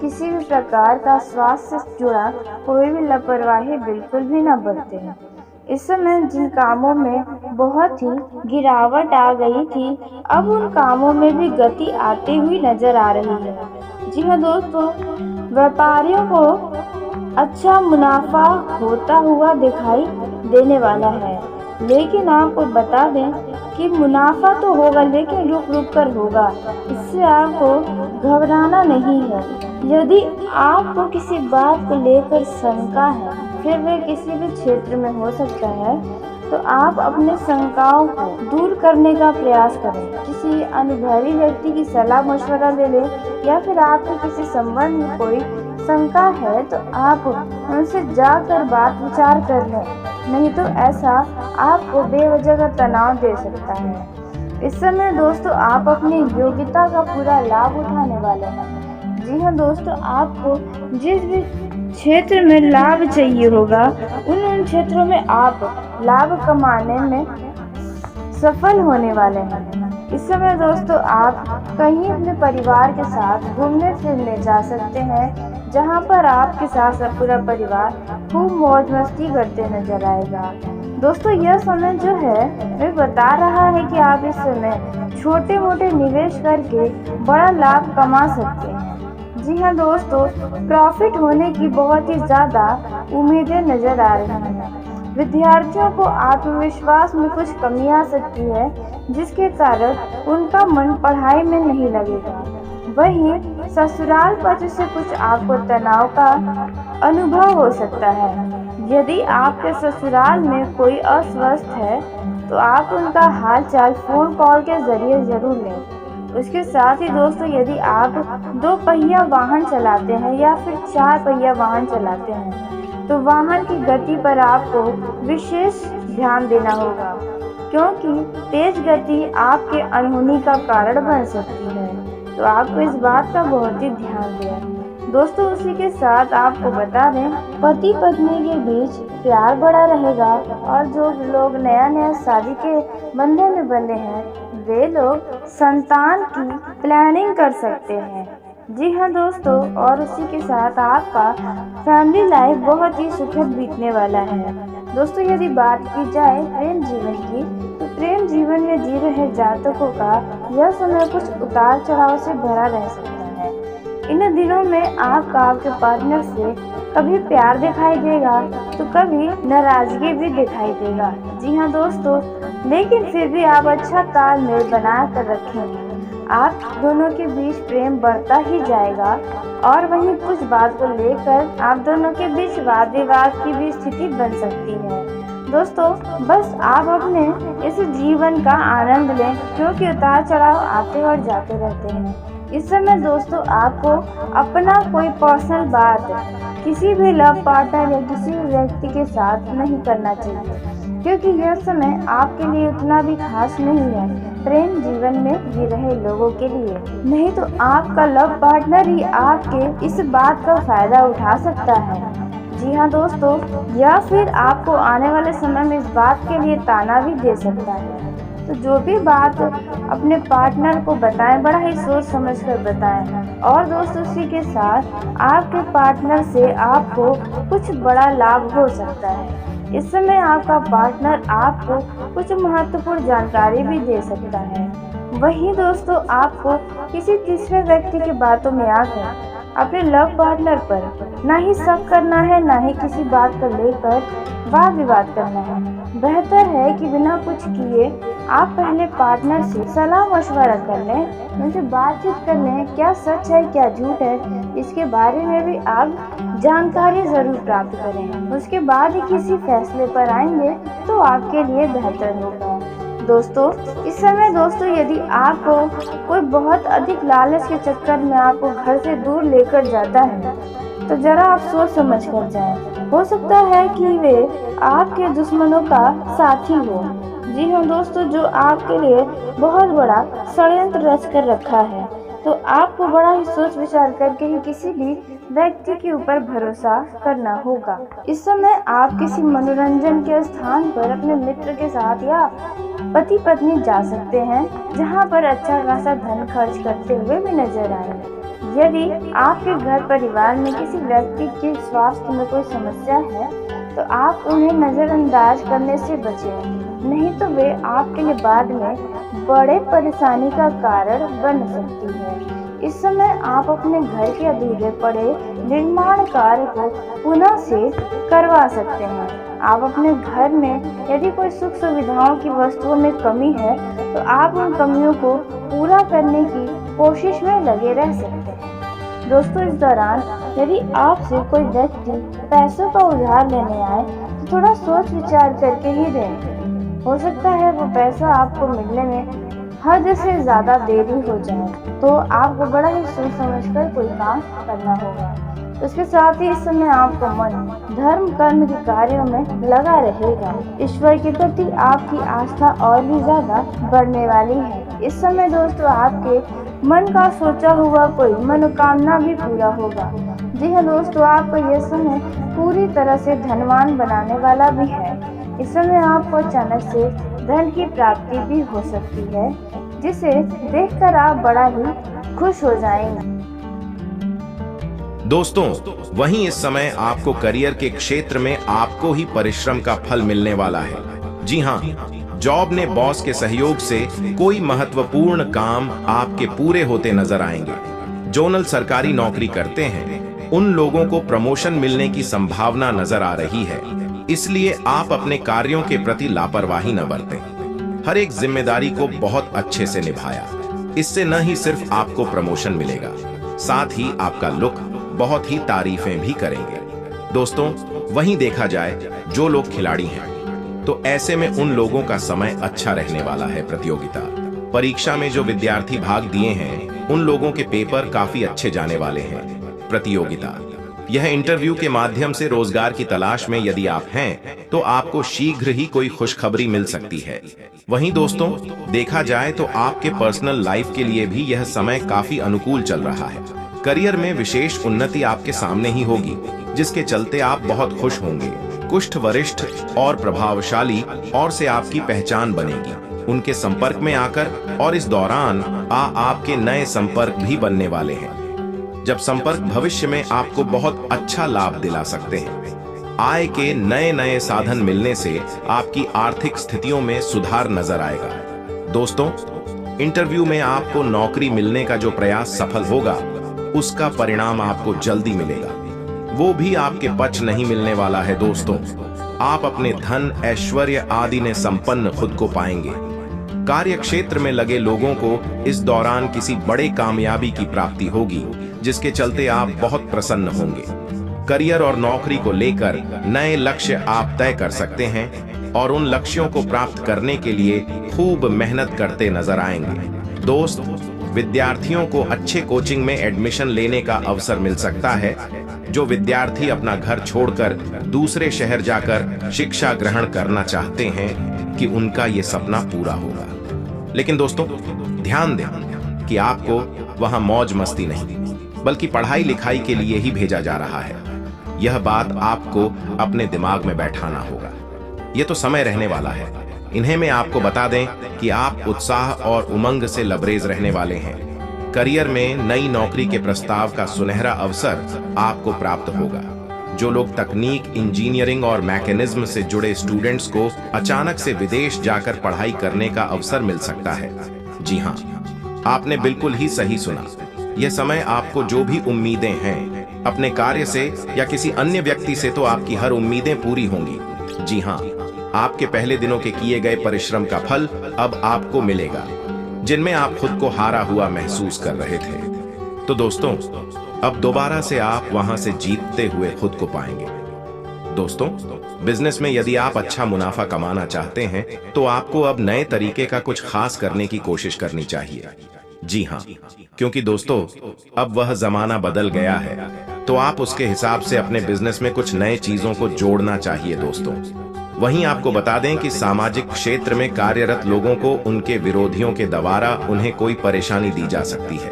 किसी भी प्रकार का स्वास्थ्य से जुड़ा कोई भी लापरवाही बिल्कुल भी न बरतें। इस समय जिन कामों में बहुत ही गिरावट आ गई थी, अब उन कामों में भी गति आती हुई नजर आ रही है। जी हाँ दोस्तों, व्यापारियों को अच्छा मुनाफा होता हुआ दिखाई देने वाला है, लेकिन आपको बता दें कि मुनाफा तो होगा लेकिन रुक रुक कर होगा। इससे आपको घबराना नहीं है। यदि आपको किसी बात को लेकर शंका है, फिर वे किसी भी क्षेत्र में हो सकता है, तो आप अपने शंकाओं को दूर करने का प्रयास करें। किसी अनुभवी व्यक्ति की सलाह मशवरा ले लें, या फिर आपको किसी संबंध में कोई शंका है तो आप उनसे जाकर बात विचार कर लें, नहीं तो ऐसा आपको बेवजह का तनाव दे सकता है। इस समय दोस्तों आप अपनी योग्यता का पूरा लाभ उठाने वाले हैं। जी हाँ दोस्तों, आपको जिस भी क्षेत्र में लाभ चाहिए होगा उन क्षेत्रों में आप लाभ कमाने में सफल होने वाले हैं। इस समय दोस्तों आप कहीं अपने परिवार के साथ घूमने फिरने जा सकते हैं, जहां पर आपके साथ पूरा परिवार खूब मौज मस्ती करते नजर आएगा। दोस्तों यह समय जो है वे बता रहा है कि आप इस समय छोटे मोटे निवेश करके बड़ा लाभ कमा सकते हैं। जी हाँ दोस्तों, प्रॉफिट होने की बहुत ही ज़्यादा उम्मीदें नजर आ रही हैं। विद्यार्थियों को आत्मविश्वास में कुछ कमी आ सकती है, जिसके कारण उनका मन पढ़ाई में नहीं लगेगा। वहीं ससुराल पक्ष से कुछ आपको तनाव का अनुभव हो सकता है। यदि आपके ससुराल में कोई अस्वस्थ है तो तो आप उनका हाल चाल फ़ोन कॉल के ज़रिए ज़रूर लें। उसके साथ ही दोस्तों, यदि आप 2 पहिया वाहन चलाते हैं या फिर 4 पहिया वाहन चलाते हैं तो वाहन की गति पर आपको विशेष ध्यान देना होगा, क्योंकि तेज गति आपके अनहोनी का कारण बन सकती है। तो आपको इस बात का बहुत ही ध्यान दें। दोस्तों, उसी के साथ आपको बता दें, पति पत्नी के बीच प्यार बड़ा रहेगा और जो लोग नया शादी के बंधन में बंधे हैं वे लोग संतान की प्लानिंग कर सकते हैं। जी हाँ दोस्तों, और उसी के साथ आपका फैमिली लाइफ बहुत ही सुखद बीतने वाला है। दोस्तों, यदि बात की जाए प्रेम जीवन की, तो प्रेम जीवन में जी रहे जातकों का यह समय कुछ उतार चढ़ाव से भरा रह सकता है। इन दिनों में आपका आपके पार्टनर से कभी प्यार दिखाई देगा तो कभी नाराजगी भी दिखाई देगा। जी हाँ दोस्तों, लेकिन फिर भी आप अच्छा तालमेल बना कर रखेंगे। आप दोनों के बीच प्रेम बढ़ता ही जाएगा और वहीं कुछ बात को लेकर आप दोनों के बीच वाद विवाद की भी स्थिति बन सकती है। दोस्तों, बस आप अपने इस जीवन का आनंद लें, क्योंकि उतार चढ़ाव आते और जाते रहते हैं। इस समय दोस्तों, आपको अपना कोई पर्सनल बात किसी भी लव पार्टनर या किसी भी व्यक्ति के साथ नहीं करना चाहिए, क्योंकि यह समय आपके लिए उतना भी खास नहीं है प्रेम जीवन में जी रहे लोगों के लिए। नहीं तो आपका लव पार्टनर ही आपके इस बात का फायदा उठा सकता है। जी हाँ दोस्तों, या फिर आपको आने वाले समय में इस बात के लिए ताना भी दे सकता है। तो जो भी बात अपने पार्टनर को बताएं, बड़ा ही सोच समझ कर बताएं। और दोस्तों, उसी के साथ आपके पार्टनर से आपको कुछ बड़ा लाभ हो सकता है। इस समय आपका पार्टनर आपको कुछ महत्वपूर्ण जानकारी भी दे सकता है। वहीं दोस्तों, आपको किसी तीसरे व्यक्ति की बातों में आकर अपने लव पार्टनर पर ना ही शक करना है, ना ही किसी बात को लेकर वाद विवाद करना है। बेहतर है कि बिना कुछ किए आप पहले पार्टनर से सलाह मशवरा कर लें, उनसे बातचीत कर लें, क्या सच है क्या झूठ है, इसके बारे में भी आप जानकारी जरूर प्राप्त करें। उसके बाद ही किसी फैसले पर आएंगे तो आपके लिए बेहतर होगा। दोस्तों, इस समय दोस्तों, यदि आपको कोई बहुत अधिक लालच के चक्कर में आपको घर से दूर लेकर जाता है तो जरा आप सोच समझ कर जाएं। हो सकता है कि वे आपके दुश्मनों का साथी हो। जी हाँ दोस्तों, जो आपके लिए बहुत बड़ा षड्यंत्र रच कर रखा है। तो आपको बड़ा ही सोच विचार करके ही किसी भी व्यक्ति के ऊपर भरोसा करना होगा। इस समय आप किसी मनोरंजन के स्थान पर अपने मित्र के साथ या पति पत्नी जा सकते हैं, जहां पर अच्छा खासा धन खर्च करते हुए भी नजर आएंगे। यदि आपके घर परिवार में किसी व्यक्ति के स्वास्थ्य में कोई समस्या है तो आप उन्हें नजरअंदाज करने से बचें, नहीं तो वे आपके लिए बाद में बड़े परेशानी का कारण बन सकती है। इस समय आप अपने घर के अधूरे पड़े निर्माण कार्य को पुनः से करवा सकते हैं। आप अपने घर में यदि कोई सुख सुविधाओं की वस्तुओं में कमी है तो आप उन कमियों को पूरा करने की कोशिश में लगे रह सकते हैं। दोस्तों, इस दौरान यदि आपसे कोई व्यक्ति पैसों का उधार लेने आए तो थोड़ा सोच विचार करके ही दें। हो सकता है वो पैसा आपको मिलने में हद से ज़्यादा देरी हो जाए, तो आपको बड़ा ही सोच समझकर कोई काम करना होगा। उसके साथ ही इस समय आपका मन धर्म कर्म के कार्यों में लगा रहेगा। ईश्वर के प्रति आपकी आस्था और भी ज्यादा बढ़ने वाली है। इस समय दोस्तों, आपके मन का सोचा हुआ कोई मनोकामना भी पूरा होगा। जी हाँ दोस्तों, आपको यह समय पूरी तरह से धनवान बनाने वाला भी है। इस समय आपको अचानक से धन की प्राप्ति भी हो सकती है, जिसे देखकर आप बड़ा ही खुश हो जाएंगे। दोस्तों, वहीं इस समय आपको करियर के क्षेत्र में आपको ही परिश्रम का फल मिलने वाला है। जी हाँ, जॉब ने बॉस के सहयोग से कोई महत्वपूर्ण काम आपके पूरे होते नजर आएंगे। जोनल सरकारी नौकरी करते हैं उन लोगों को प्रमोशन मिलने की संभावना नजर आ रही है, इसलिए आप अपने कार्यों के प्रति लापरवाही न बरतें। हर एक जिम्मेदारी को बहुत अच्छे से निभाया, इससे न ही सिर्फ आपको प्रमोशन मिलेगा, साथ ही आपका लुक बहुत ही तारीफें भी करेंगे। दोस्तों, वहीं देखा जाए जो लोग खिलाड़ी हैं तो ऐसे में उन लोगों का समय अच्छा रहने वाला है। प्रतियोगिता परीक्षा में जो विद्यार्थी भाग दिए हैं उन लोगों के पेपर काफी अच्छे जाने वाले हैं। प्रतियोगिता यह इंटरव्यू के माध्यम से रोजगार की तलाश में यदि आप हैं तो आपको शीघ्र ही कोई खुशखबरी मिल सकती है। वहीं दोस्तों देखा जाए तो आपके पर्सनल लाइफ के लिए भी यह समय काफी अनुकूल चल रहा है। करियर में विशेष उन्नति आपके सामने ही होगी, जिसके चलते आप बहुत खुश होंगे। कुष्ठ वरिष्ठ और प्रभावशाली और से आपकी पहचान बनेगी, उनके संपर्क में आकर, और इस दौरान आपके नए संपर्क भी बनने वाले हैं। जब संपर्क भविष्य में आपको बहुत अच्छा लाभ दिला सकते हैं। आय के नए नए साधन मिलने से आपकी आर्थिक स्थितियों में सुधार नजर आएगा। दोस्तों इंटरव्यू में आपको नौकरी मिलने का जो प्रयास सफल होगा उसका परिणाम आपको जल्दी मिलेगा, वो भी आपके पक्ष नहीं मिलने वाला है। दोस्तों आप अपने धन ऐश्वर्य आदि ने संपन्न खुद को पाएंगे। कार्य क्षेत्र में लगे लोगों को इस दौरान किसी बड़े कामयाबी की प्राप्ति होगी, जिसके चलते आप बहुत प्रसन्न होंगे। करियर और नौकरी को लेकर नए लक्ष्य आप तय कर सकते हैं और उन लक्ष्यों को प्राप्त करने के लिए खूब मेहनत करते नजर आएंगे। दोस्त विद्यार्थियों को अच्छे कोचिंग में एडमिशन लेने का अवसर मिल सकता है। जो विद्यार्थी अपना घर छोड़कर दूसरे शहर जाकर शिक्षा ग्रहण करना चाहते हैं कि उनका ये सपना पूरा होगा। लेकिन दोस्तों ध्यान दें कि आपको वहां मौज मस्ती नहीं बल्कि पढ़ाई लिखाई के लिए ही भेजा जा रहा है। यह बात आपको अपने दिमाग में बैठाना होगा। यह तो समय रहने वाला है। इन्हें मैं आपको बता दें कि आप उत्साह और उमंग से लबरेज रहने वाले हैं। करियर में नई नौकरी के प्रस्ताव का सुनहरा अवसर आपको प्राप्त होगा। जो लोग तकनीक, इंजीनियरिंग और मैकेनिज्म से जुड़े स्टूडेंट्स को अचानक से विदेश जाकर पढ़ाई करने का अवसर मिल सकता है। जी हाँ, आपने बिल्कुल ही सही सुना। यह समय आपको जो भी उम्मीदें हैं अपने कार्य से या किसी अन्य व्यक्ति से, तो आपकी हर उम्मीदें पूरी होंगी। जी हाँ, आपके पहले दिनों के किए गए परिश्रम का फल अब आपको मिलेगा, जिनमें आप खुद को हारा हुआ महसूस कर रहे थे। तो दोस्तों अब दोबारा से आप वहां से जीतते हुए खुद को पाएंगे। दोस्तों बिजनेस में यदि आप अच्छा मुनाफा कमाना चाहते हैं तो आपको अब नए तरीके का कुछ खास करने की कोशिश करनी चाहिए। जी हाँ, क्योंकि दोस्तों अब वह जमाना बदल गया है, तो आप उसके हिसाब से अपने बिजनेस में कुछ नए चीजों को जोड़ना चाहिए। दोस्तों वहीं आपको बता दें कि सामाजिक क्षेत्र में कार्यरत लोगों को उनके विरोधियों के द्वारा उन्हें कोई परेशानी दी जा सकती है।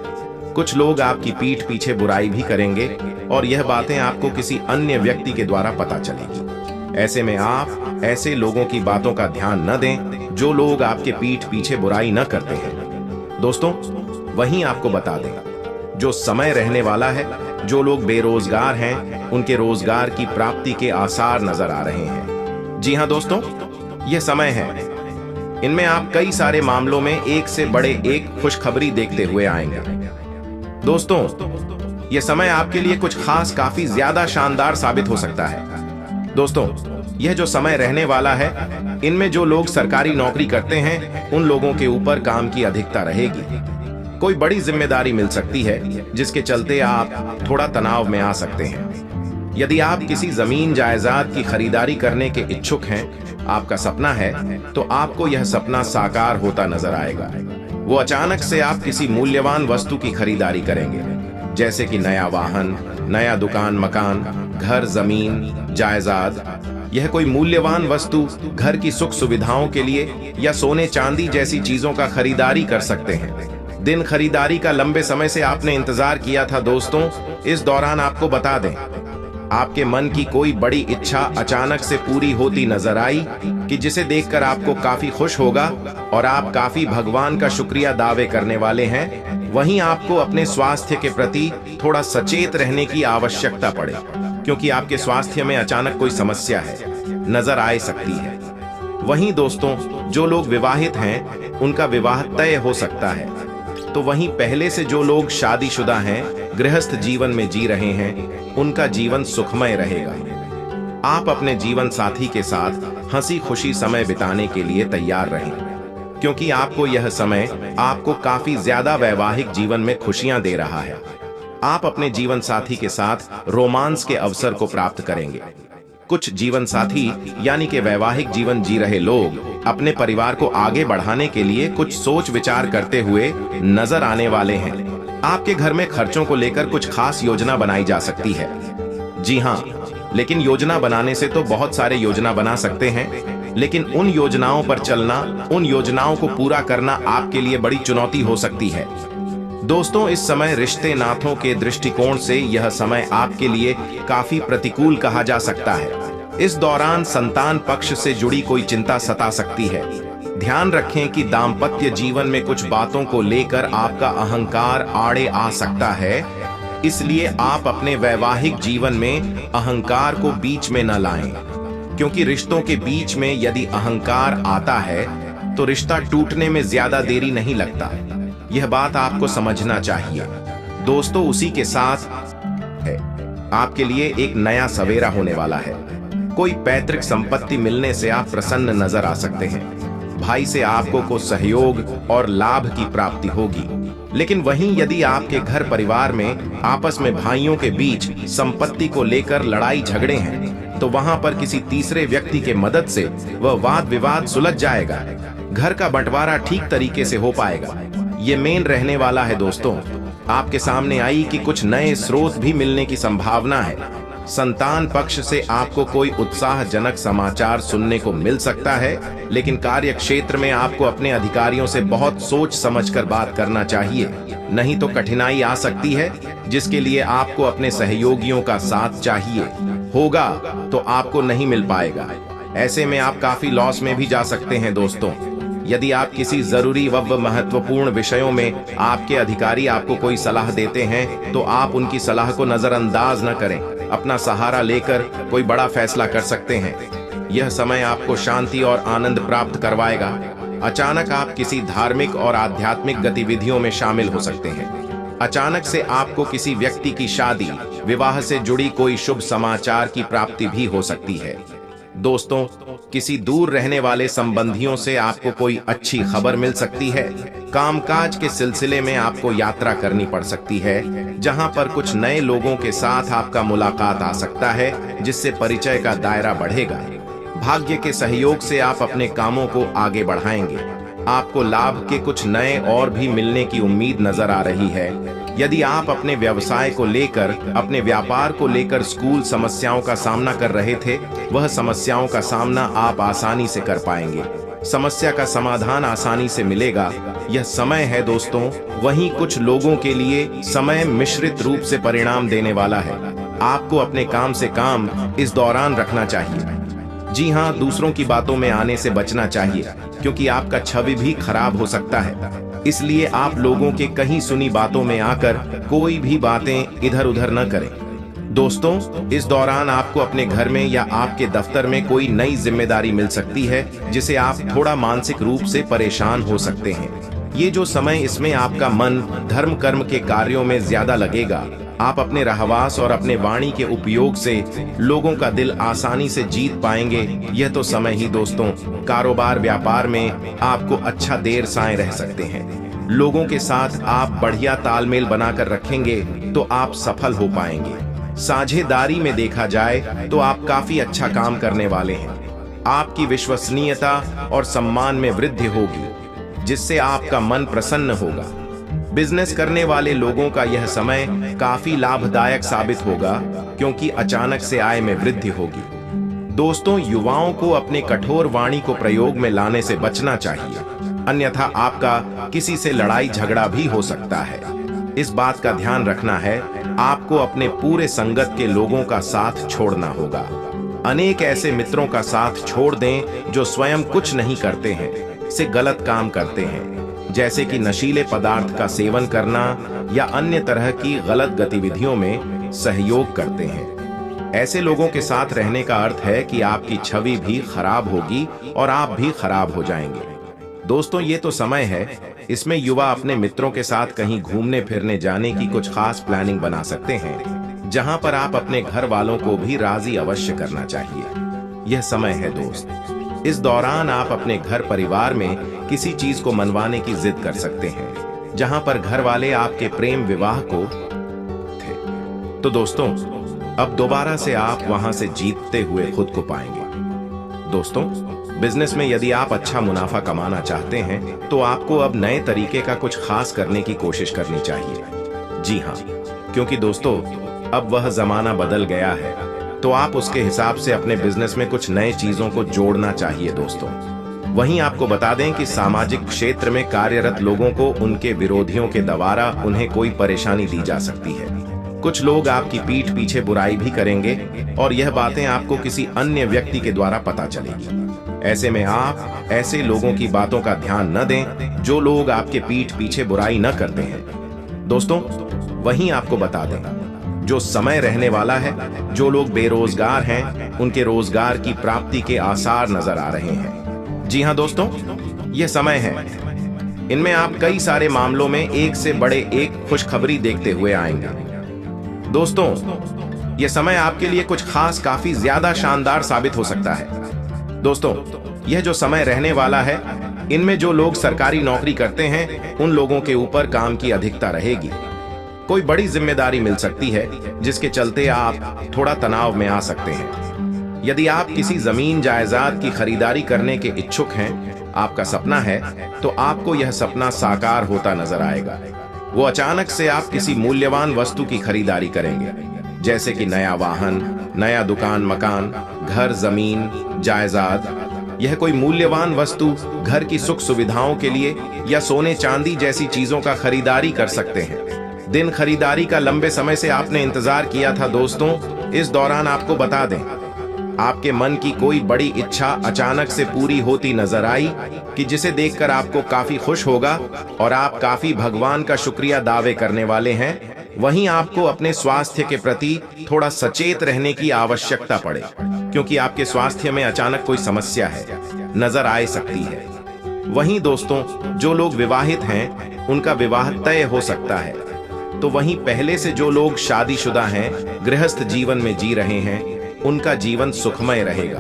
कुछ लोग आपकी पीठ पीछे बुराई भी करेंगे और यह बातें आपको किसी अन्य व्यक्ति के द्वारा पता चलेगी। ऐसे में आप ऐसे लोगों की बातों का ध्यान न दें जो लोग आपके पीठ पीछे बुराई न करते हैं। दोस्तों वहीं आपको बता दें जो समय रहने वाला है, जो लोग बेरोजगार हैं उनके रोजगार की प्राप्ति के आसार नजर आ रहे हैं। जी हाँ दोस्तों, यह समय है। इनमें आप कई सारे मामलों में एक से बड़े एक खुशखबरी देखते हुए आएंगे। दोस्तों यह समय आपके लिए कुछ खास काफी ज्यादा शानदार साबित हो सकता है। दोस्तों यह जो समय रहने वाला है, इनमें जो लोग सरकारी नौकरी करते हैं उन लोगों के ऊपर काम की अधिकता रहेगी। कोई बड़ी जिम्मेदारी मिल सकती है जिसके चलते आप थोड़ा तनाव में आ सकते हैं। यदि आप किसी जमीन जायदाद की खरीदारी करने के इच्छुक हैं, आपका सपना है, तो आपको यह सपना साकार होता नजर आएगा। वो अचानक से आप किसी मूल्यवान वस्तु की खरीदारी करेंगे, जैसे कि नया वाहन, नया दुकान, मकान, घर, जमीन, जायदाद। यह कोई मूल्यवान वस्तु घर की सुख सुविधाओं के लिए या सोने चांदी जैसी चीजों का खरीदारी कर सकते हैं। दिन खरीदारी का लंबे समय से आपने इंतजार किया था। दोस्तों इस दौरान आपको बता दें, आपके मन की कोई बड़ी इच्छा अचानक से पूरी होती नजर आई कि जिसे देखकर आपको काफी खुश होगा और आप काफी भगवान का शुक्रिया दावे करने वाले हैं। वहीं आपको अपने स्वास्थ्य के प्रति थोड़ा सचेत रहने की आवश्यकता पड़े, क्योंकि आपके स्वास्थ्य में अचानक कोई समस्या है नजर आ सकती है। वहीं दोस्तों जो लोग विवाहित हैं उनका विवाह तय हो सकता है। तो वहीं पहले से जो लोग शादीशुदा हैं, गृहस्थ जीवन में जी रहे हैं, उनका जीवन सुखमय रहेगा। आप अपने जीवन साथी के साथ हंसी खुशी समय बिताने के लिए तैयार रहें, क्योंकि आपको यह समय आपको काफी ज्यादा वैवाहिक जीवन में खुशियां दे रहा है। आप अपने जीवन साथी के साथ रोमांस के अवसर को प्राप्त करेंगे। कुछ जीवन साथी यानी कि वैवाहिक जीवन जी रहे लोग अपने परिवार को आगे बढ़ाने के लिए कुछ सोच विचार करते हुए नजर आने वाले हैं। आपके घर में खर्चों को लेकर कुछ खास योजना बनाई जा सकती है। जी हाँ, लेकिन योजना बनाने से तो बहुत सारे योजना बना सकते हैं, लेकिन उन योजनाओं पर चलना, उन योजनाओं को पूरा करना आपके लिए बड़ी चुनौती हो सकती है। दोस्तों, इस समय रिश्ते नातों के दृष्टिकोण से यह समय आपके लिए काफी प्रतिकूल कहा जा सकता है। इस दौरान संतान पक्ष से जुड़ी कोई चिंता सता सकती है। ध्यान रखें कि दाम्पत्य जीवन में कुछ बातों को लेकर आपका अहंकार आड़े आ सकता है, इसलिए आप अपने वैवाहिक जीवन में अहंकार को बीच में न लाएं, क्योंकि रिश्तों के बीच में यदि अहंकार आता है तो रिश्ता टूटने में ज्यादा देरी नहीं लगता। यह बात आपको समझना चाहिए। दोस्तों, उसी के साथ है आपके लिए एक नया सवेरा होने वाला है। कोई पैतृक संपत्ति मिलने से आप प्रसन्न नजर आ सकते हैं। भाई से आपको कुछ सहयोग और लाभ की प्राप्ति होगी। लेकिन वहीं यदि आपके घर परिवार में आपस में भाइयों के बीच संपत्ति को लेकर लड़ाई झगड़े हैं, तो वहां पर किसी तीसरे व्यक्ति के मदद से वह वाद विवाद सुलझ जाएगा। घर का बंटवारा ठीक तरीके से हो पाएगा। ये मेन रहने वाला है। दोस्तों, आपके सामने आई कि कुछ नए स्रोत भी मिलने की संभावना है। संतान पक्ष से आपको कोई उत्साहजनक समाचार सुनने को मिल सकता है, लेकिन कार्य क्षेत्र में आपको अपने अधिकारियों से बहुत सोच समझकर बात करना चाहिए, नहीं तो कठिनाई आ सकती है, जिसके लिए आपको अपने सहयोगियों का साथ चाहिए होगा तो आपको नहीं मिल पाएगा। ऐसे में आप काफी लॉस में भी जा सकते हैं। दोस्तों, यदि आप किसी जरूरी व महत्वपूर्ण विषयों में आपके अधिकारी आपको कोई सलाह देते हैं, तो आप उनकी सलाह को नजरअंदाज न करें। अपना सहारा लेकर कोई बड़ा फैसला कर सकते हैं। यह समय आपको शांति और आनंद प्राप्त करवाएगा। अचानक आप किसी धार्मिक और आध्यात्मिक गतिविधियों में शामिल हो सकते हैं। अचानक से आपको किसी व्यक्ति की शादी, विवाह से जुड़ी कोई शुभ समाचार की प्राप्ति भी हो सकती है। दोस्तों, किसी दूर रहने वाले संबंधियों से आपको कोई अच्छी खबर मिल सकती है। कामकाज के सिलसिले में आपको यात्रा करनी पड़ सकती है, जहां पर कुछ नए लोगों के साथ आपका मुलाकात आ सकता है, जिससे परिचय का दायरा बढ़ेगा। भाग्य के सहयोग से आप अपने कामों को आगे बढ़ाएंगे। आपको लाभ के कुछ नए और भी मिलने की उम्मीद नजर आ रही है। यदि आप अपने व्यवसाय को लेकर, अपने व्यापार को लेकर स्कूल समस्याओं का सामना कर रहे थे, वह समस्याओं का सामना आप आसानी से कर पाएंगे। समस्या का समाधान आसानी से मिलेगा। यह समय है दोस्तों। वहीं कुछ लोगों के लिए समय मिश्रित रूप से परिणाम देने वाला है। आपको अपने काम से काम इस दौरान रखना चाहिए। जी हाँ, दूसरों की बातों में आने से बचना चाहिए, क्योंकि आपका छवि भी खराब हो सकता है। इसलिए आप लोगों के कहीं सुनी बातों में आकर कोई भी बातें इधर उधर न करें। दोस्तों, इस दौरान आपको अपने घर में या आपके दफ्तर में कोई नई जिम्मेदारी मिल सकती है, जिसे आप थोड़ा मानसिक रूप से परेशान हो सकते हैं। ये जो समय, इसमें आपका मन धर्म कर्म के कार्यों में ज्यादा लगेगा। आप अपने रहवास और अपने वाणी के उपयोग से लोगों का दिल आसानी से जीत पाएंगे। यह तो समय ही दोस्तों। कारोबार व्यापार में आपको अच्छा देर साएं रह सकते हैं। लोगों के साथ आप बढ़िया तालमेल बनाकर रखेंगे तो आप सफल हो पाएंगे। साझेदारी में देखा जाए तो आप काफी अच्छा काम करने वाले हैं। आपकी विश्वसनीयता और सम्मान में वृद्धि होगी, जिससे आपका मन प्रसन्न होगा। बिजनेस करने वाले लोगों का यह समय काफी लाभदायक साबित होगा, क्योंकि अचानक से आय में वृद्धि होगी। दोस्तों, युवाओं को अपने कठोर वाणी को प्रयोग में लाने से बचना चाहिए, अन्यथा आपका किसी से लड़ाई झगड़ा भी हो सकता है। इस बात का ध्यान रखना है, आपको अपने पूरे संगत के लोगों का साथ छोड़ना होगा। अनेक ऐसे मित्रों का साथ छोड़ दें जो स्वयं कुछ नहीं करते हैं, से गलत काम करते हैं, जैसे कि नशीले पदार्थ का सेवन करना या अन्य तरह की गलत गतिविधियों में सहयोग करते हैं। ऐसे लोगों के साथ रहने का अर्थ है कि आपकी छवि भी खराब होगी और आप भी खराब हो जाएंगे। दोस्तों, ये तो समय है, इसमें युवा अपने मित्रों के साथ कहीं घूमने फिरने जाने की कुछ खास प्लानिंग बना सकते हैं, जहां पर आप अपने घर वालों को भी राजी अवश्य करना चाहिए। यह समय है दोस्त। इस दौरान आप अपने घर परिवार में किसी चीज को मनवाने की जिद कर सकते हैं, जहां पर घर वाले आपके प्रेम विवाह को थे। तो दोस्तों, अब दोबारा से आप वहां से जीतते हुए खुद को पाएंगे। दोस्तों, बिजनेस में यदि आप अच्छा मुनाफा कमाना चाहते हैं तो आपको अब नए तरीके का कुछ खास करने की कोशिश करनी चाहिए। जी हाँ, क्योंकि दोस्तों अब वह जमाना बदल गया है, तो आप उसके हिसाब से अपने बिजनेस में कुछ नए चीजों को जोड़ना चाहिए। दोस्तों, वहीं आपको बता दें कि सामाजिक क्षेत्र में कार्यरत लोगों को उनके विरोधियों के द्वारा उन्हें कोई परेशानी दी जा सकती है। कुछ लोग आपकी पीठ पीछे बुराई भी करेंगे और यह बातें आपको किसी अन्य व्यक्ति के द्वारा पता चलेगी। ऐसे में आप ऐसे लोगों की बातों का ध्यान न दें जो लोग आपके पीठ पीछे बुराई न करते हैं। दोस्तों, वहीं आपको बता दें, जो समय रहने वाला है, जो लोग बेरोजगार हैं, उनके रोजगार की प्राप्ति के आसार नजर आ रहे हैं। जी हाँ दोस्तों, यह समय है, इनमें आप कई सारे मामलों में एक से बड़े एक खुशखबरी देखते हुए आएंगे। दोस्तों, यह समय आपके लिए कुछ खास काफी ज्यादा शानदार साबित हो सकता है। दोस्तों, यह जो समय रहने वाला है, इनमें जो लोग सरकारी नौकरी करते हैं उन लोगों के ऊपर काम की अधिकता रहेगी। कोई बड़ी जिम्मेदारी मिल सकती है जिसके चलते आप थोड़ा तनाव में आ सकते हैं। यदि आप किसी जमीन जायदाद की खरीदारी करने के इच्छुक हैं, आपका सपना है, तो आपको यह सपना साकार होता नजर आएगा। वो अचानक से आप किसी मूल्यवान वस्तु की खरीदारी करेंगे, जैसे कि नया वाहन, नया दुकान, मकान, घर, जमीन, जायदाद। यह कोई मूल्यवान वस्तु घर की सुख सुविधाओं के लिए या सोने चांदी जैसी चीजों का खरीदारी कर सकते हैं। दिन खरीदारी का लंबे समय से आपने इंतजार किया था। दोस्तों, इस दौरान आपको बता दें, आपके मन की कोई बड़ी इच्छा अचानक से पूरी होती नजर आई कि जिसे देखकर आपको काफी खुश होगा और आप काफी भगवान का शुक्रिया दावे करने वाले हैं। वहीं आपको अपने स्वास्थ्य के प्रति थोड़ा सचेत रहने की आवश्यकता पड़े, क्योंकि आपके स्वास्थ्य में अचानक कोई समस्या है नजर आ सकती है। वहीं दोस्तों, जो लोग विवाहित हैं उनका विवाह तय हो सकता है। तो वहीं पहले से जो लोग शादीशुदा हैं, गृहस्थ जीवन में जी रहे हैं, उनका जीवन सुखमय रहेगा।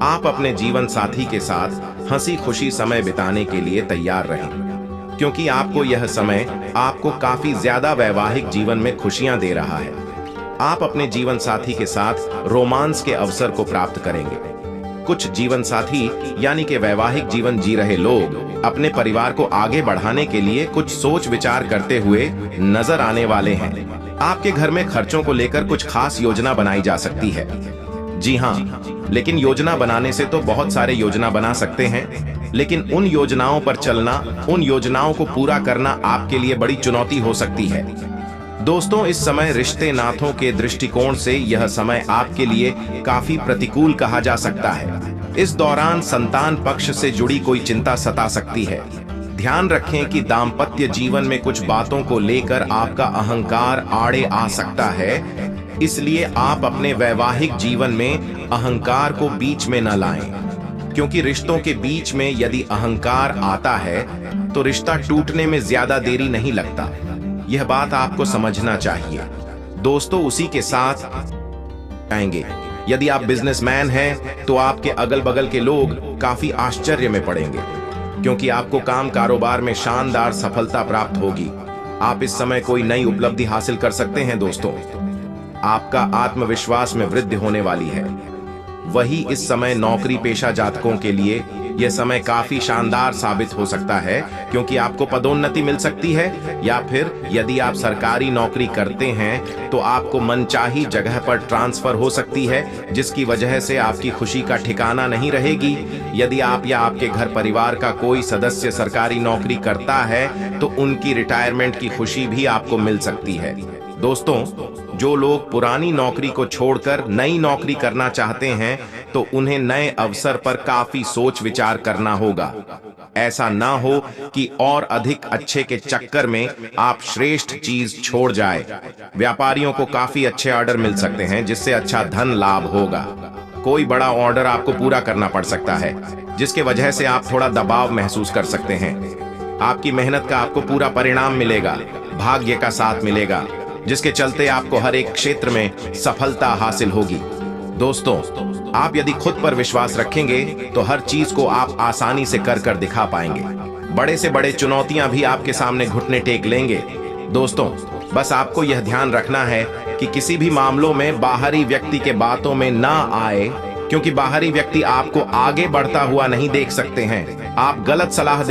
आप अपने जीवन साथी के साथ हंसी खुशी समय बिताने के लिए तैयार रहें, क्योंकि आपको यह समय आपको काफी ज्यादा वैवाहिक जीवन में खुशियां दे रहा है। आप अपने जीवन साथी के साथ रोमांस के अवसर को प्राप्त करेंगे। कुछ जीवन साथी यानी कि वैवाहिक जीवन जी रहे लोग अपने परिवार को आगे बढ़ाने के लिए कुछ सोच विचार करते हुए नजर आने वाले हैं। आपके घर में खर्चों को लेकर कुछ खास योजना बनाई जा सकती है। जी हाँ, लेकिन योजना बनाने से तो बहुत सारे योजना बना सकते हैं, लेकिन उन योजनाओं पर चलना, उन योजनाओं को पूरा करना आपके लिए बड़ी चुनौती हो सकती है। दोस्तों, इस समय रिश्ते नातों के दृष्टिकोण से यह समय आपके लिए काफी प्रतिकूल कहा जा सकता है। इस दौरान संतान पक्ष से जुड़ी कोई चिंता सता सकती है। ध्यान रखें कि दाम्पत्य जीवन में कुछ बातों को लेकर आपका अहंकार आड़े आ सकता है, इसलिए आप अपने वैवाहिक जीवन में अहंकार को बीच में न लाएं, क्योंकि रिश्तों के बीच में यदि अहंकार आता है तो रिश्ता टूटने में ज्यादा देरी नहीं लगता। यह बात आपको समझना चाहिए। दोस्तों, उसी के साथ आएंगे, यदि आप बिजनेसमैन हैं तो आपके अगल बगल के लोग काफी आश्चर्य में पड़ेंगे, क्योंकि आपको काम कारोबार में शानदार सफलता प्राप्त होगी। आप इस समय कोई नई उपलब्धि हासिल कर सकते हैं। दोस्तों, आपका आत्मविश्वास में वृद्धि होने वाली है। वही इस समय नौकरी पेशा जातकों के लिए यह समय काफी शानदार साबित हो सकता है, क्योंकि आपको पदोन्नति मिल सकती है, या फिर यदि आप सरकारी नौकरी करते हैं तो आपको मनचाही जगह पर ट्रांसफर हो सकती है, जिसकी वजह से आपकी खुशी का ठिकाना नहीं रहेगी। यदि आप या आपके घर परिवार का कोई सदस्य सरकारी नौकरी करता है तो उनकी रिटायरमेंट की खुशी भी आपको मिल सकती है। दोस्तों, जो लोग पुरानी नौकरी को छोड़कर नई नौकरी करना चाहते हैं तो उन्हें नए अवसर पर काफी सोच विचार करना होगा। ऐसा ना हो कि और अधिक अच्छे के चक्कर में आप श्रेष्ठ चीज छोड़ जाए। व्यापारियों को काफी अच्छे ऑर्डर मिल सकते हैं, जिससे अच्छा धन लाभ होगा। कोई बड़ा ऑर्डर आपको पूरा करना पड़ सकता है, जिसके वजह से आप थोड़ा दबाव महसूस कर सकते हैं। आपकी मेहनत का आपको पूरा परिणाम मिलेगा, भाग्य का साथ मिलेगा, जिसके चलते आपको हर एक क्षेत्र में सफलता हासिल होगी। दोस्तों, आप यदि खुद पर विश्वास रखेंगे तो हर चीज को आप आसानी से कर दिखा पाएंगे। बड़े से बड़े चुनौतियां भी आपके सामने घुटने टेक लेंगे। दोस्तों, बस आपको यह ध्यान रखना है कि किसी भी मामलों में बाहरी व्यक्ति के बातों में ना आए, क्योंकि बाहरी व्यक्ति आपको आगे बढ़ता हुआ नहीं देख सकते हैं। आप गलत सलाह